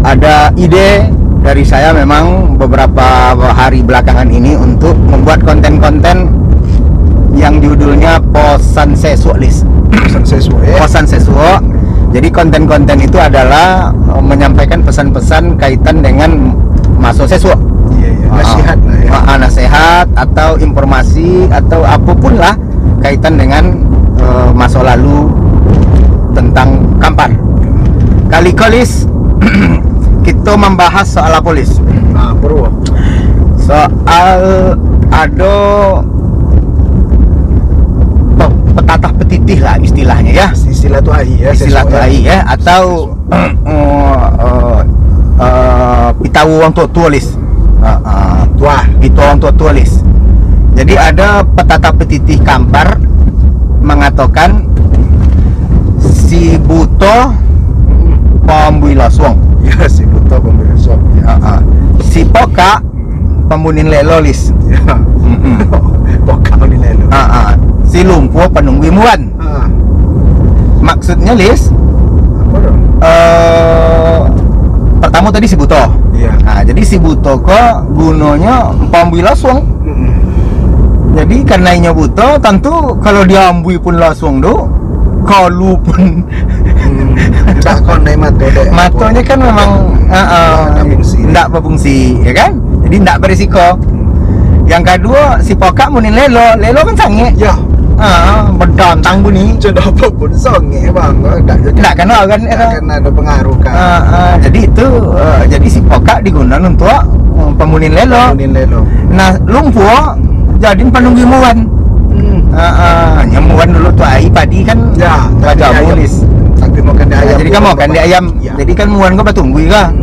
Ada ide dari saya memang beberapa hari belakangan ini untuk membuat konten-konten yang judulnya Posan Sesuk, Lis. Posan Sesuk, ya? Posan Sesuk. Jadi konten-konten itu adalah menyampaikan pesan-pesan kaitan dengan Maso Sesuk. Nasihat lah ya. Nasihat atau informasi atau apapun lah kaitan dengan masa lalu tentang Kampar. Kali-kalis kita membahas soal polis. Soal ada petatah petitih lah istilahnya ya. Istilah tuai ya, atau pitawu orang tua tulis. Itu orang tua tulis. Jadi ada petatah petitih Kampar mengatakan si buto pembui loswong. Ya, si buto pembui loswong. Si poka pembunin lelolis. Ya. Poka pembunin lelo. Si lumpuh penunggu imuan. Maksudnya, Lis, apa dong? Pertama tadi si buto. Iya. Nah, jadi si buto kok gunanya pembui langsung. Jadi karena inya buto, tentu kalau dia ambui pun langsung do, kalau pun tak konai matonya kan memang ndak berfungsi, ya kan? Jadi ndak berisiko. Yang kedua, si pokak munin lelo kan sange. Ya. Berdantang bunyi. Sudah apa pun songe bang, Tidak kena kan? ada pengaruh kan. Jadi itu, jadi si pokak digunakan untuk pemunin lelo. Nah, lumpur jadi penunggu muan. Nyemuan dulu tuh ai padi kan. Ya, Baca mulis. Tapi makan di ayam. Jadi kan makan di ayam. Ya. Jadi kan muan kau batunggu kan.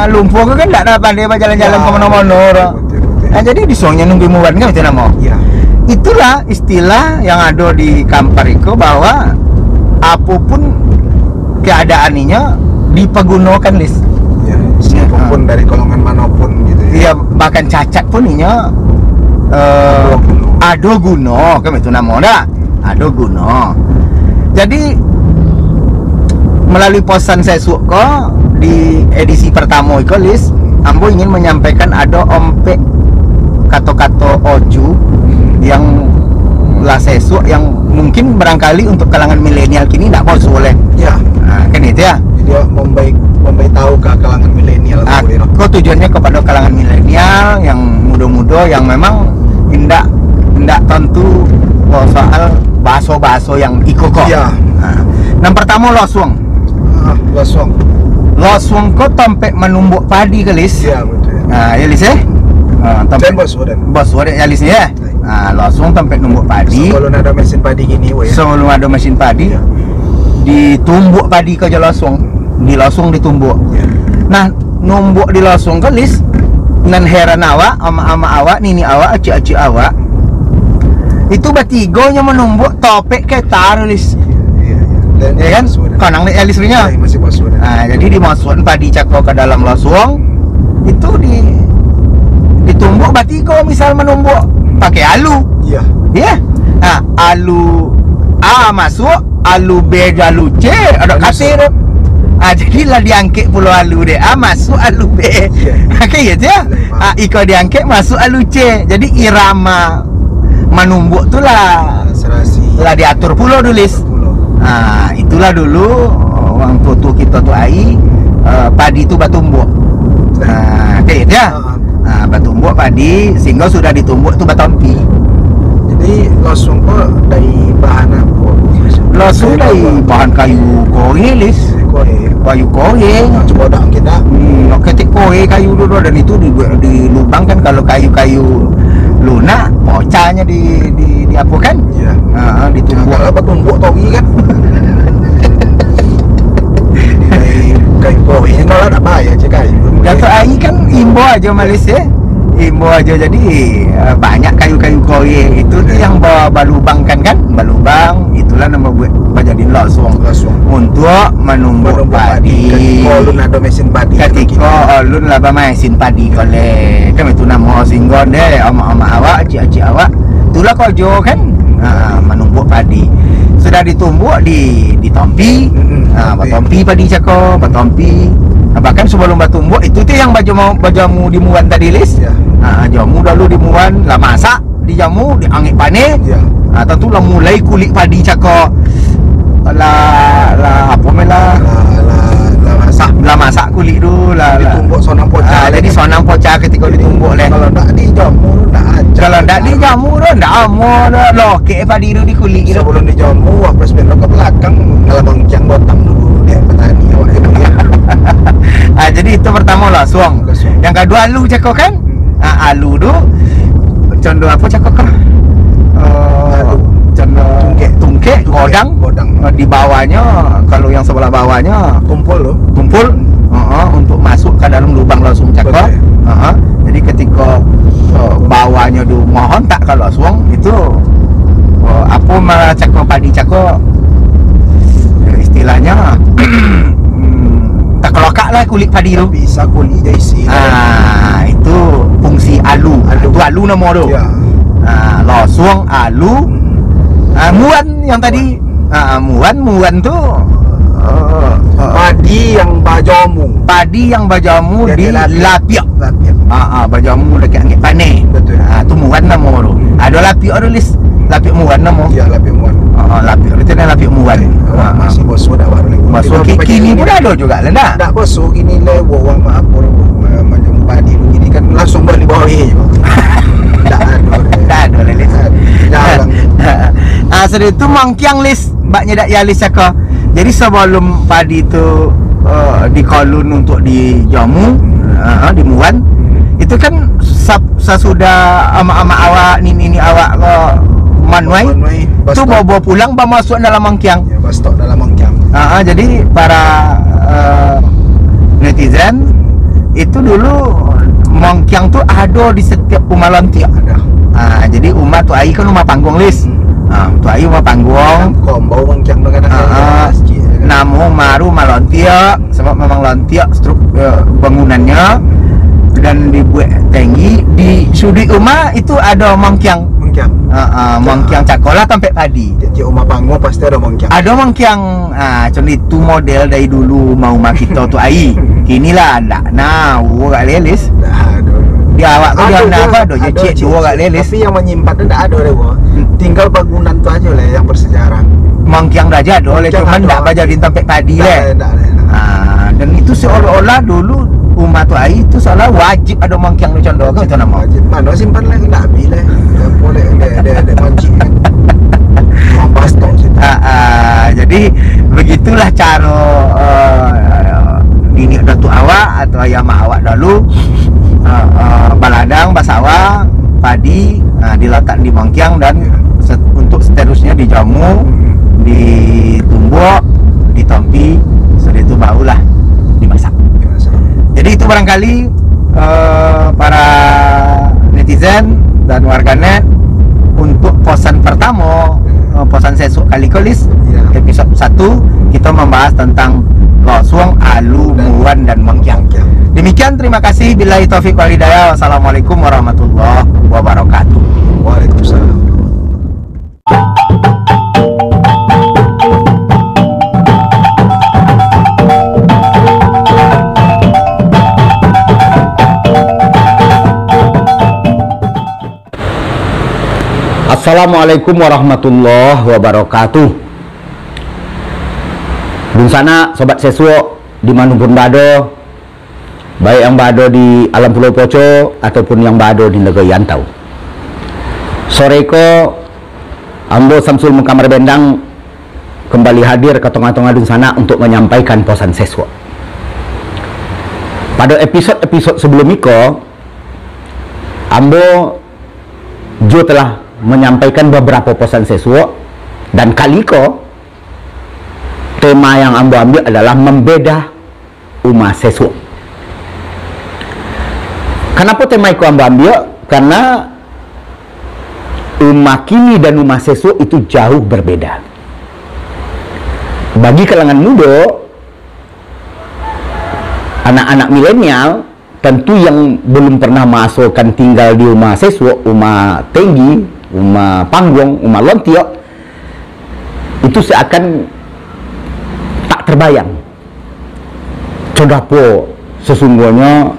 Lumpur kau kan tidak dapat dia jalan-jalan ke mana-mana. Nah, jadi disongnya nunggu muan kan itu nama. Ya. Itulah istilah yang ada di Kampar itu bahwa apapun keadaannya dipergunakan list. Ya, siapapun dari golongan manapun gitu Dia ya. bahkan cacat pun inya ada guna kan itu namanya ada guna. Jadi melalui posan saya suka di edisi pertama itu list ambo ingin menyampaikan ada ompek kata-kata oju yang lah sesuk yang mungkin barangkali untuk kalangan milenial kini tidak mau oleh Ya. kan itu ya. Dia memberitahu ke kalangan milenial. Kok tujuannya kepada kalangan milenial yang muda-muda yang memang tidak tentu soal baso-baso yang iko kok. Ya. Yang pertama loswang. Loswang kok tempe menumbuk padi ke lis. Ya betul. Nah, ya lis tempe bos udah. bos wadah ya lis ya. Nah, loswang tempe numbuk padi. Sebelum ada mesin padi gini, ya. Sebelum ada mesin padi, ditumbuk padi ke loswang, di loswang ditumbuk. Ya. Nah, numbuk di loswang ke lis, nan heran awak, ama awak, nini awak, acik awak. Itu batigonya menumbuk topek ke tarulis. Ya kan? Konang ni alisnya. Masih bos udah. Nah, jadi dimasukkan padi cako ke dalam loswang, itu ditumbuk batigo misal menumbuk pakai alu. Iya. Ya. Nah, alu A masuk, alu B dan alu C ada kasir. Jadilah diangkit pulau alu D A masuk alu B. Kayak gitu ya. Iko diangkit masuk alu C. Jadi irama menumbuk tu lah diatur pulau tulis. Itulah dulu orang tua kita tu padi tu batumbuk. Kayak gitu ya. Batumbuk padi sehingga sudah ditumbuk tu batompi. Jadi losung kok dari bahan apa? Losung dari bahan kayu kohe lis. Kayu kohe. Coba dah kita. Ketik kohe kayu dulu dan itu dilubangkan kalau kayu-kayu lunak, pocahnya di apa kan? Iya. Ditumbuk. Kalau batumbuk togi kan. Kayu kohe ini kalau tak bayar je kayu. Datuk Ai kan imbo aja Malaysia. Imbo aja jadi banyak kayu-kayu koye itu tuh yang balubang kan balubang itulah nama buat jadi loswang untuk menumbuk padi. Ketika ulun ada mesin padi. Ketika ulun laba mesin padi kole kan itu nama singgon deh ama awak cik awak itulah kojo kan menumbuk padi sudah ditumbuk di tompi. Batompi padi cako batompi. Bahkan sebelum batumbuk itu tuh yang bajamu dimuan tadi lis. Ya. Jamu dulu dimuan lah masak dijamu diangit panen. Ya. Tentu lah mulai kulit padi cako lah apa melah lah masak kulit dulu lah ditumbuk sonang poca. Jadi sonang poca ketika ditumbuk leh. Kalau tak dijamu tak aja. Kalau tak dijamu ndak amo lokek padi dulu di kulit itu. Sebelum dijamu wapres belok ke belakang kalau bangcang botang dulu dia petani awak itu ya. Jadi itu pertama loswang. Yang kedua alu cako kan? Alu tu contoh apa cako kan? Contoh tungkek godang. Di bawahnya kalau yang sebelah bawahnya Tumpul untuk masuk ke dalam lubang loswang cako. Jadi ketika bawahnya tu mohon tak kalau loswang itu apa malah cako padi cako istilahnya tak kelokak lah kulit padi tu. Bisa kulit jadi isi. Itu fungsi alu. Itu alu nama tu. Ya. Loswang alu. Muan yang tadi. Muan tu Padi yang bajamu di lapiak. Bajamu dekat angin panen. Betul. Tu muan nama tu. Ada lapiak tu lis. Lapiak muan nama. Ya lapiak muan. Lapiak itu nama lapiak muan. Masih bosok dah baru lagi. Masuk kini pun ada juga lah nak. Tak bosok kini le wang apa macam padi begini kan langsung balik bawah je. Tak ada. Tak ada lis. Jarang. sudah itu mangkiang lis mbaknya dak ya lis ya ke. Jadi sebelum padi itu dikolun untuk dijamu, dimuan, itu kan sesudah ama-ama awak nini awak ke Manwai itu bawa pulang bawa masuk dalam mangkiang. Ya, stok dalam mangkiang. Jadi para netizen itu dulu mangkiang tuh ada di setiap rumah lontiak. Jadi rumah tuh ai kan rumah panggung lis. Tuh ai rumah panggung. Bau mangkiang dengan Namun maru malontiak sebab memang lontiak bangunannya dan dibuat tinggi di sudut rumah itu ada mangkiang. Mangkiang cakola sampai padi. Di rumah panggung pasti ada mangkiang. Ada mangkiang. Contoh itu model dari dulu mau kita tuh ai. Inilah ada. Nah, gak lelis. Di awak tuh dia apa ada cek dua gak lelis. Tapi yang menyimpan itu enggak ada deh, tinggal bangunan tuh aja lah yang bersejarah. Mangkiang dah jadi oleh cuman enggak baca di tempat padi leh. Dan itu seolah-olah dulu umat tuh ai itu seolah wajib ada mangkiang di condong itu nama. Wajib. Mana simpan lagi enggak boleh. Enggak boleh ada mancing. Mampas tok situ. Jadi begitulah cara ini datu awak atau ayam awak dulu baladang basawa padi diletak di mangkiang dan untuk seterusnya dijamu, ditumbuk, ditompi, sudah itu barulah dimasak. Jadi itu barangkali para netizen dan warganet untuk posan pertama, posan sesuk kali kolis episode 1 kita membahas tentang losuang, alu, muan dan mangkiang. Demikian, terima kasih. Billahi taufiq wal hidayah. Wassalamualaikum warahmatullahi wabarakatuh. Waalaikumsalam. Assalamualaikum warahmatullahi wabarakatuh. Dun sana sobat sesuo dimanapun bado, baik yang bado di alam Pulau Poco ataupun yang bado di negeri Yantau. Sore ko Ambo Samsul Mukamar Bendang kembali hadir ke tengah-tengah dun sana untuk menyampaikan posan sesuo. Pada episode sebelum Iko, Ambo Jo telah menyampaikan beberapa posan sesuo, dan kali ko tema yang Ambo ambil adalah membeda umat sesuo. Kenapa tema itu Ambo ambil? Karena umat kini dan umat sesuo itu jauh berbeda. Bagi kalangan muda, anak-anak milenial, tentu yang belum pernah masukkan tinggal di rumah sesuo, rumah tinggi, rumah panggung, rumah lontiok, itu seakan tak terbayang. Coba po sesungguhnya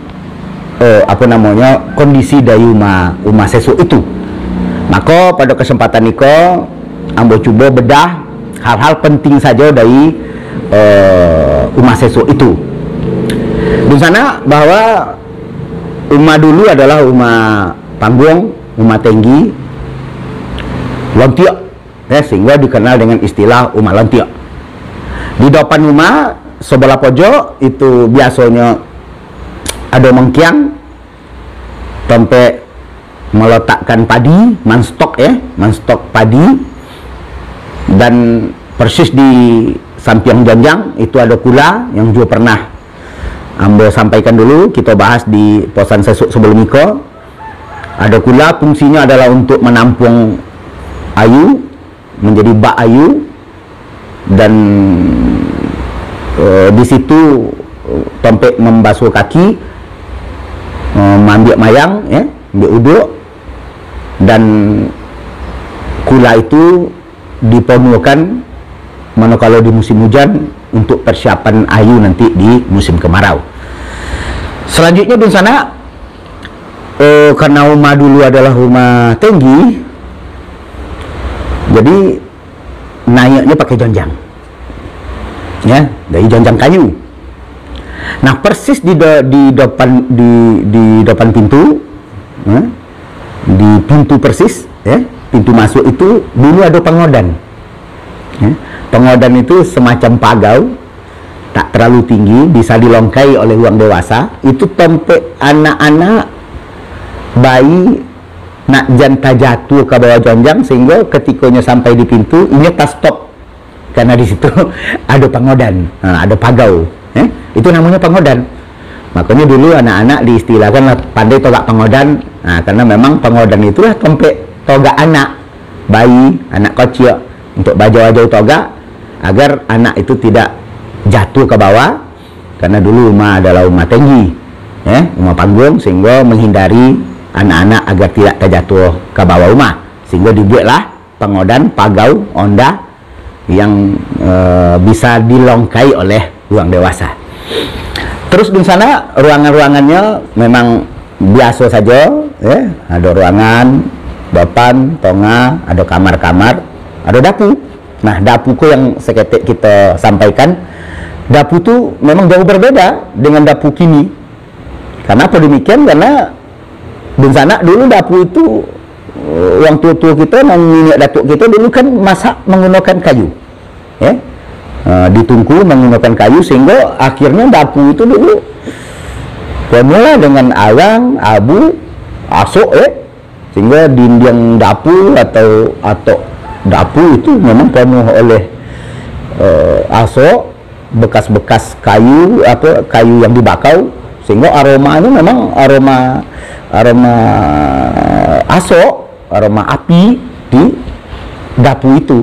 kondisi dari rumah sesuo itu. Maka pada kesempatan ini Ambo coba bedah hal-hal penting saja dari rumah sesuo itu. Di sana bahwa rumah dulu adalah rumah panggung, rumah tinggi, lontiok, sehingga dikenal dengan istilah rumah lontiok. Di depan rumah sebelah pojok itu biasanya ada mangkiang sampai meletakkan padi, manstok padi, dan persis di samping janjang itu ada kula yang juga pernah Ambo sampaikan dulu, kita bahas di posan sesuk sebelum Iko. Ada kula fungsinya adalah untuk menampung ayu, menjadi bak ayu, dan di situ sampai membasuh kaki, ambil mayang, ambil uduk, dan kula itu dipenuhkan mana kalau di musim hujan untuk persiapan ayu nanti di musim kemarau. Selanjutnya di sana karena rumah dulu adalah rumah tinggi, jadi naiknya pakai jonjang, dari jonjang kayu. Nah persis di depan pintu, di pintu persis, pintu masuk itu dulu ada pengodan. Ya. Pengodan itu semacam pagau, tak terlalu tinggi, bisa dilongkai oleh orang dewasa. Itu tempat anak-anak bayi nak janta jatuh ke bawah jonjang, sehingga ketikanya sampai di pintu ini tak stop karena di situ ada pengodan, ada pagau. Itu namanya pengodan. Makanya dulu anak-anak diistilahkan pandai togak pengodan. Karena memang pengodan itulah tempat togak anak bayi, anak kecil, untuk bajau-bajau togak agar anak itu tidak jatuh ke bawah, karena dulu rumah adalah rumah tinggi, rumah panggung, sehingga menghindari anak-anak agar tidak terjatuh ke bawah rumah, sehingga dibuatlah pengodan, pagau, onda yang bisa dilongkai oleh orang dewasa. Terus di sana ruangan-ruangannya memang biasa saja, ada ruangan depan, tengah, ada kamar-kamar, ada dapur. Nah, dapurku yang seketik kita sampaikan, dapur itu memang jauh berbeda dengan dapur kini. Kenapa demikian? Karena di sana dulu dapur itu orang tua-tua kita, nenek datuk kita dulu kan masak menggunakan kayu, ditungku menggunakan kayu, sehingga akhirnya dapur itu dulu penuh dengan arang, abu, asok, sehingga dinding dapur atau dapur itu memang penuh oleh asok, bekas-bekas kayu, kayu yang dibakau, sehingga aromanya memang aroma asok, aroma api di dapur itu.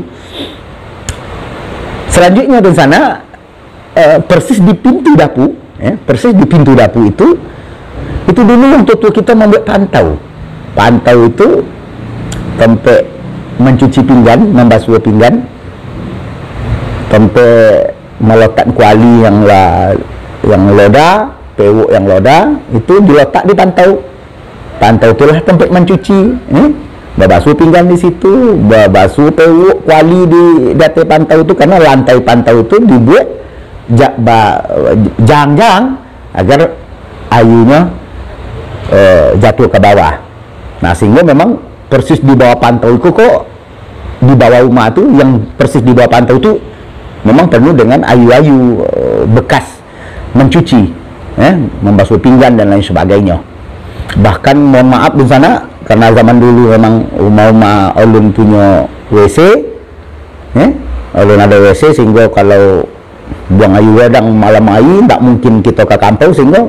Selanjutnya di sana persis di pintu dapur, persis di pintu dapur itu dulu yang tua kita membuat pantau. Pantau itu tempat mencuci pinggan, membasuh pinggan, tempat meletak kuali yang loda, pewuk yang loda, itu diletak di pantau. Pantau itulah tempat mencuci, membasuh pinggan di situ, membasuh pewuk, kuali di atas pantau itu, karena lantai pantau itu dibuat jang-jang agar ayunya jatuh ke bawah. Nah, sehingga memang persis di bawah pantau itu, kok di bawah rumah itu, yang persis di bawah pantau itu memang penuh dengan ayu-ayu bekas mencuci, membasuh pinggan dan lain sebagainya. Bahkan mohon maaf di sana, karena zaman dulu memang rumah-rumah ulun punya WC, ulun ada WC, sehingga kalau buang ayu wedang malam hari tak mungkin kita ke kampung, sehingga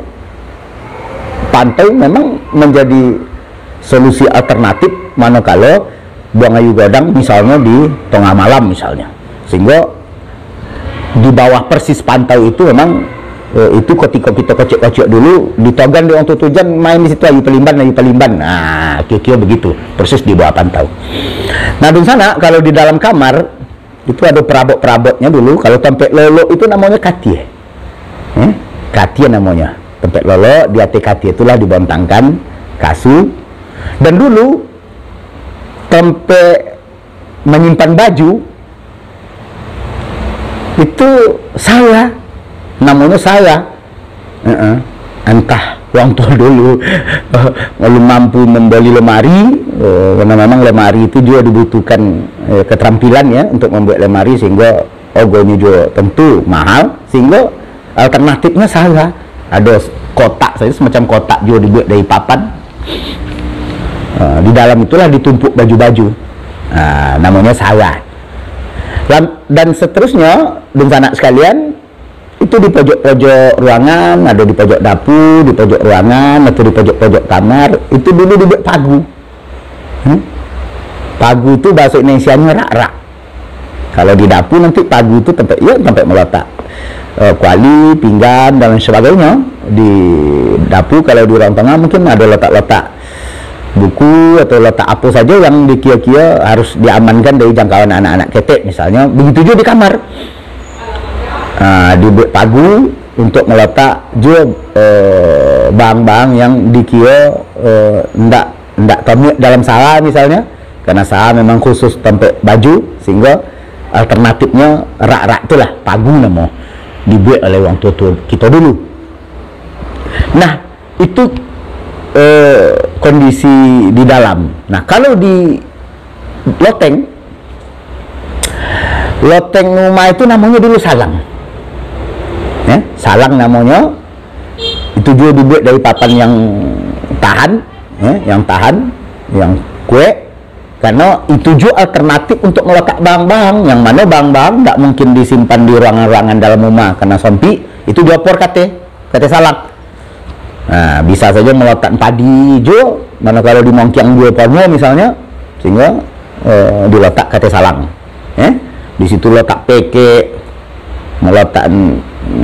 pantai memang menjadi solusi alternatif manakala buang ayu godang misalnya di tengah malam misalnya. Sehingga di bawah persis pantai itu memang itu ketika kita kecil-kecil dulu ditogan di orang tujuan main di situ ayu pelimban. Nah, kira-kira begitu, persis di bawah pantau. Nah, di sana kalau di dalam kamar itu ada perabot-perabotnya dulu. Kalau tempat lolo itu namanya katie. Katie namanya. Tempat lolo, di atas katie itulah dibontangkan kasur. Dan dulu tempat menyimpan baju itu saya, namanya saya. Entah orang tua dulu belum mampu membeli lemari, karena memang lemari itu juga dibutuhkan keterampilan ya untuk membuat lemari, sehingga ogonya juga tentu mahal, sehingga alternatifnya saya ada kotak saja, semacam kotak juga dibuat dari papan. Di dalam itulah ditumpuk baju-baju, namanya saya. Dan seterusnya dengan anak sekalian, itu di pojok-pojok ruangan, ada di pojok dapur, di pojok ruangan, atau di pojok-pojok kamar, itu dulu dibuat pagu. Pagu itu bahasa Indonesianya rak-rak. Kalau di dapur nanti pagu itu tempat meletak kuali, pinggan, dan lain sebagainya. Di dapur kalau di ruang tengah mungkin ada letak-letak buku atau letak apa saja yang dikira-kira harus diamankan dari jangkauan anak-anak ketek misalnya. Begitu juga di kamar, dibuat pagu untuk meletak juga barang-barang yang dikira ndak termuat dalam sala misalnya, karena sala memang khusus tempat baju, sehingga alternatifnya rak-rak itulah pagu nama dibuat oleh orang tua kita dulu. Nah, itu kondisi di dalam. Nah, kalau di loteng. Loteng rumah itu namanya dulu salang. Ya, salang namanya. Itu juga dibuat dari papan yang tahan, ya, yang kue. Karena itu juga alternatif untuk meletak barang-barang, yang mana barang-barang nggak mungkin disimpan di ruangan-ruangan dalam rumah karena sempit. Itu diopor kate salang. Nah, bisa saja meletak padi juga, mana kalau di Mongkiang dua porno misalnya, sehingga diletak kate salang. Di situ letak peke, meletak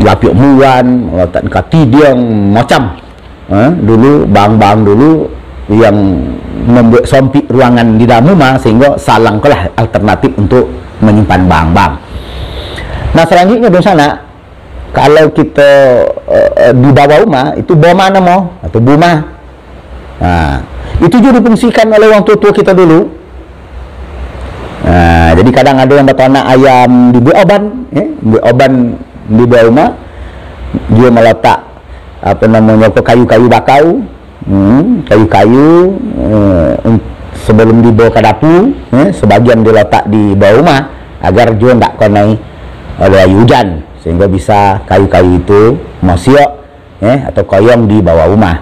lapiok muan, meletak katidiang macam. Dulu barang-barang dulu yang membuat sempit ruangan di dalam rumah, sehingga salang lah alternatif untuk menyimpan barang-barang. Nah, selanjutnya di sana, kalau kita di bawah rumah itu bawah mana mau atau buma. Nah, itu juga difungsikan oleh orang tua kita dulu. Nah, jadi kadang ada yang berternak ayam dibuat oban, buat oban di bawah rumah, dia meletak apa namanya kayu-kayu bakau, kayu-kayu sebelum dibawa ke dapur, sebagian diletak di bawah rumah agar dia tidak kena oleh air hujan, sehingga bisa kayu-kayu itu masiok atau koyong di bawah rumah.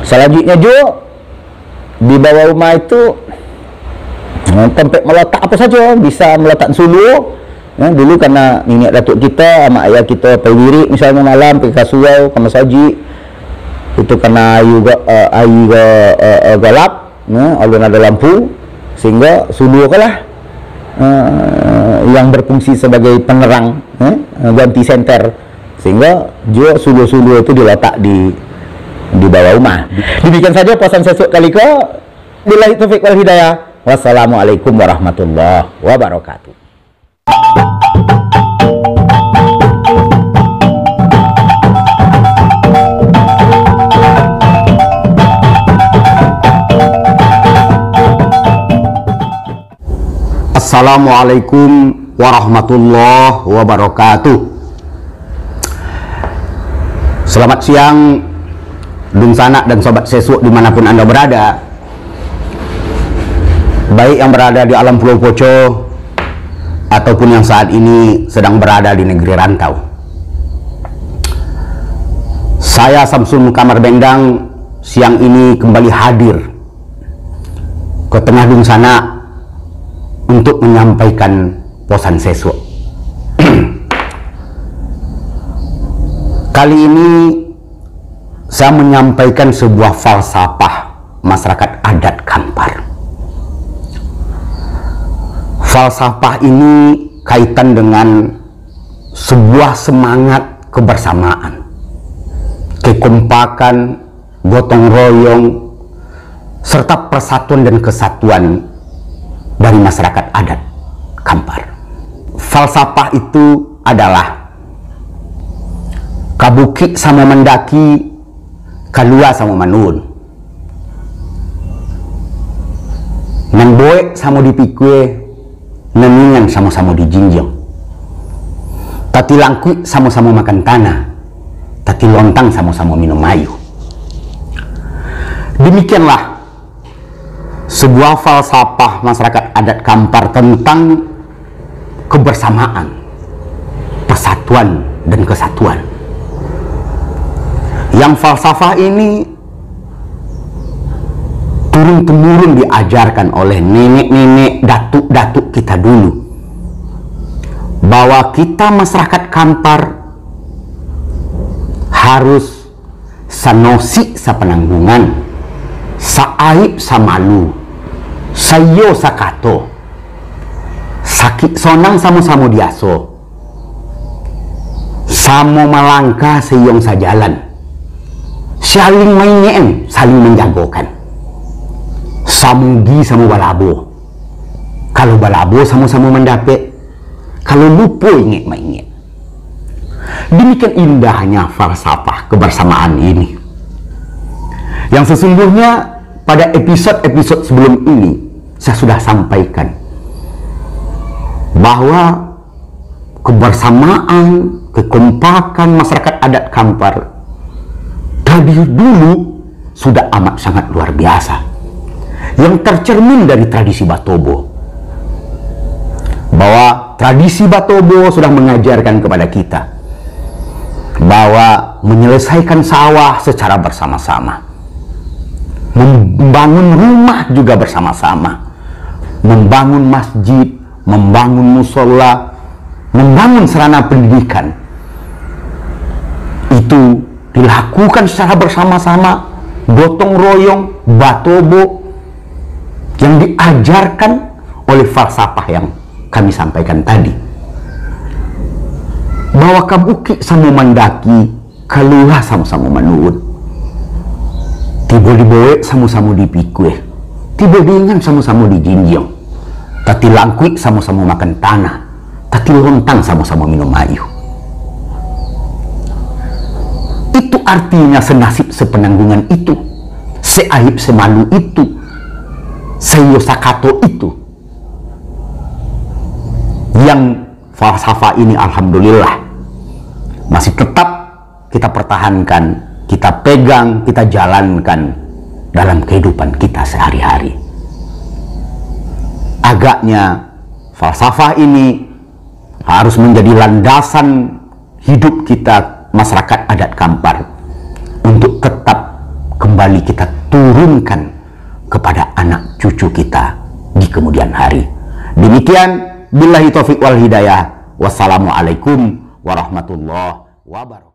Selanjutnya juga di bawah rumah itu tempat meletak apa saja, bisa meletak sulu. Dulu karena nenek datuk kita sama ayah kita pergi misalnya malam pergi kasuau kena saji, itu kena air gelap, oleh ada lampu, sehingga sulu lah yang berfungsi sebagai penerang, ganti senter, sehingga juga sulu-sulu itu diletak di bawah rumah. Demikian saja pesan sesuk kali ke. Billahi taufiq wal hidayah. Wassalamualaikum warahmatullahi wabarakatuh. Assalamualaikum warahmatullahi wabarakatuh. Selamat siang Dung Sanak dan Sobat Sesuk dimanapun Anda berada, baik yang berada di alam Pulau Poco ataupun yang saat ini sedang berada di negeri rantau. Saya Samsun Kamar Bendang siang ini kembali hadir ke tengah Dung Sanak untuk menyampaikan pesan sesuk. Kali ini saya menyampaikan sebuah falsafah masyarakat adat Kampar. Falsafah ini kaitan dengan sebuah semangat kebersamaan, kekompakan, gotong royong, serta persatuan dan kesatuan dari masyarakat adat Kampar. Falsafah itu adalah kabuki sama mendaki, kalua sama manuun, nemboek sama dipikwe, neningan sama-sama dijinjong, tati langkui sama-sama makan tanah, tati lontang sama-sama minum ayu. Demikianlah sebuah falsafah masyarakat adat Kampar tentang kebersamaan, persatuan, dan kesatuan. Yang falsafah ini turun-temurun diajarkan oleh nenek-nenek, datuk-datuk kita dulu, bahwa kita masyarakat Kampar harus sanosi sapenanggungan, saaib samalu, sayo sakato, sakit sonang sama-sama diaso, samo malangka seyong sajalan, saling mainen, saling menjagokan, samugi sama balabo, kalau balabo sama-sama mendapet, kalau lupa inget mainget. Demikian indahnya falsafah kebersamaan ini, yang sesungguhnya pada episode-episode sebelum ini saya sudah sampaikan bahwa kebersamaan, kekompakan masyarakat adat Kampar dari dulu sudah amat sangat luar biasa. yang tercermin dari tradisi Batobo. Bahwa tradisi Batobo sudah mengajarkan kepada kita bahwa menyelesaikan sawah secara bersama-sama, membangun rumah juga bersama-sama, membangun masjid, membangun musola, membangun sarana pendidikan, itu dilakukan secara bersama-sama, gotong royong, Batobo, yang diajarkan oleh falsafah yang kami sampaikan tadi. Bahwa kabuki sama mendaki, kalulah sama-sama menuun. Tiba dibawa sama-sama dipikue, tiba diingan sama-sama dijinjong, tati langkui sama-sama makan tanah, tati lontang sama-sama minum ayu. Itu artinya senasib sepenanggungan itu, seaib semalu itu, seyosakato itu, yang falsafah ini alhamdulillah masih tetap kita pertahankan, kita pegang, kita jalankan dalam kehidupan kita sehari-hari. Agaknya falsafah ini harus menjadi landasan hidup kita masyarakat adat Kampar untuk tetap kembali kita turunkan kepada anak cucu kita di kemudian hari. Demikian, billahi taufiq wal hidayah. Wassalamualaikum warahmatullahi wabarakatuh.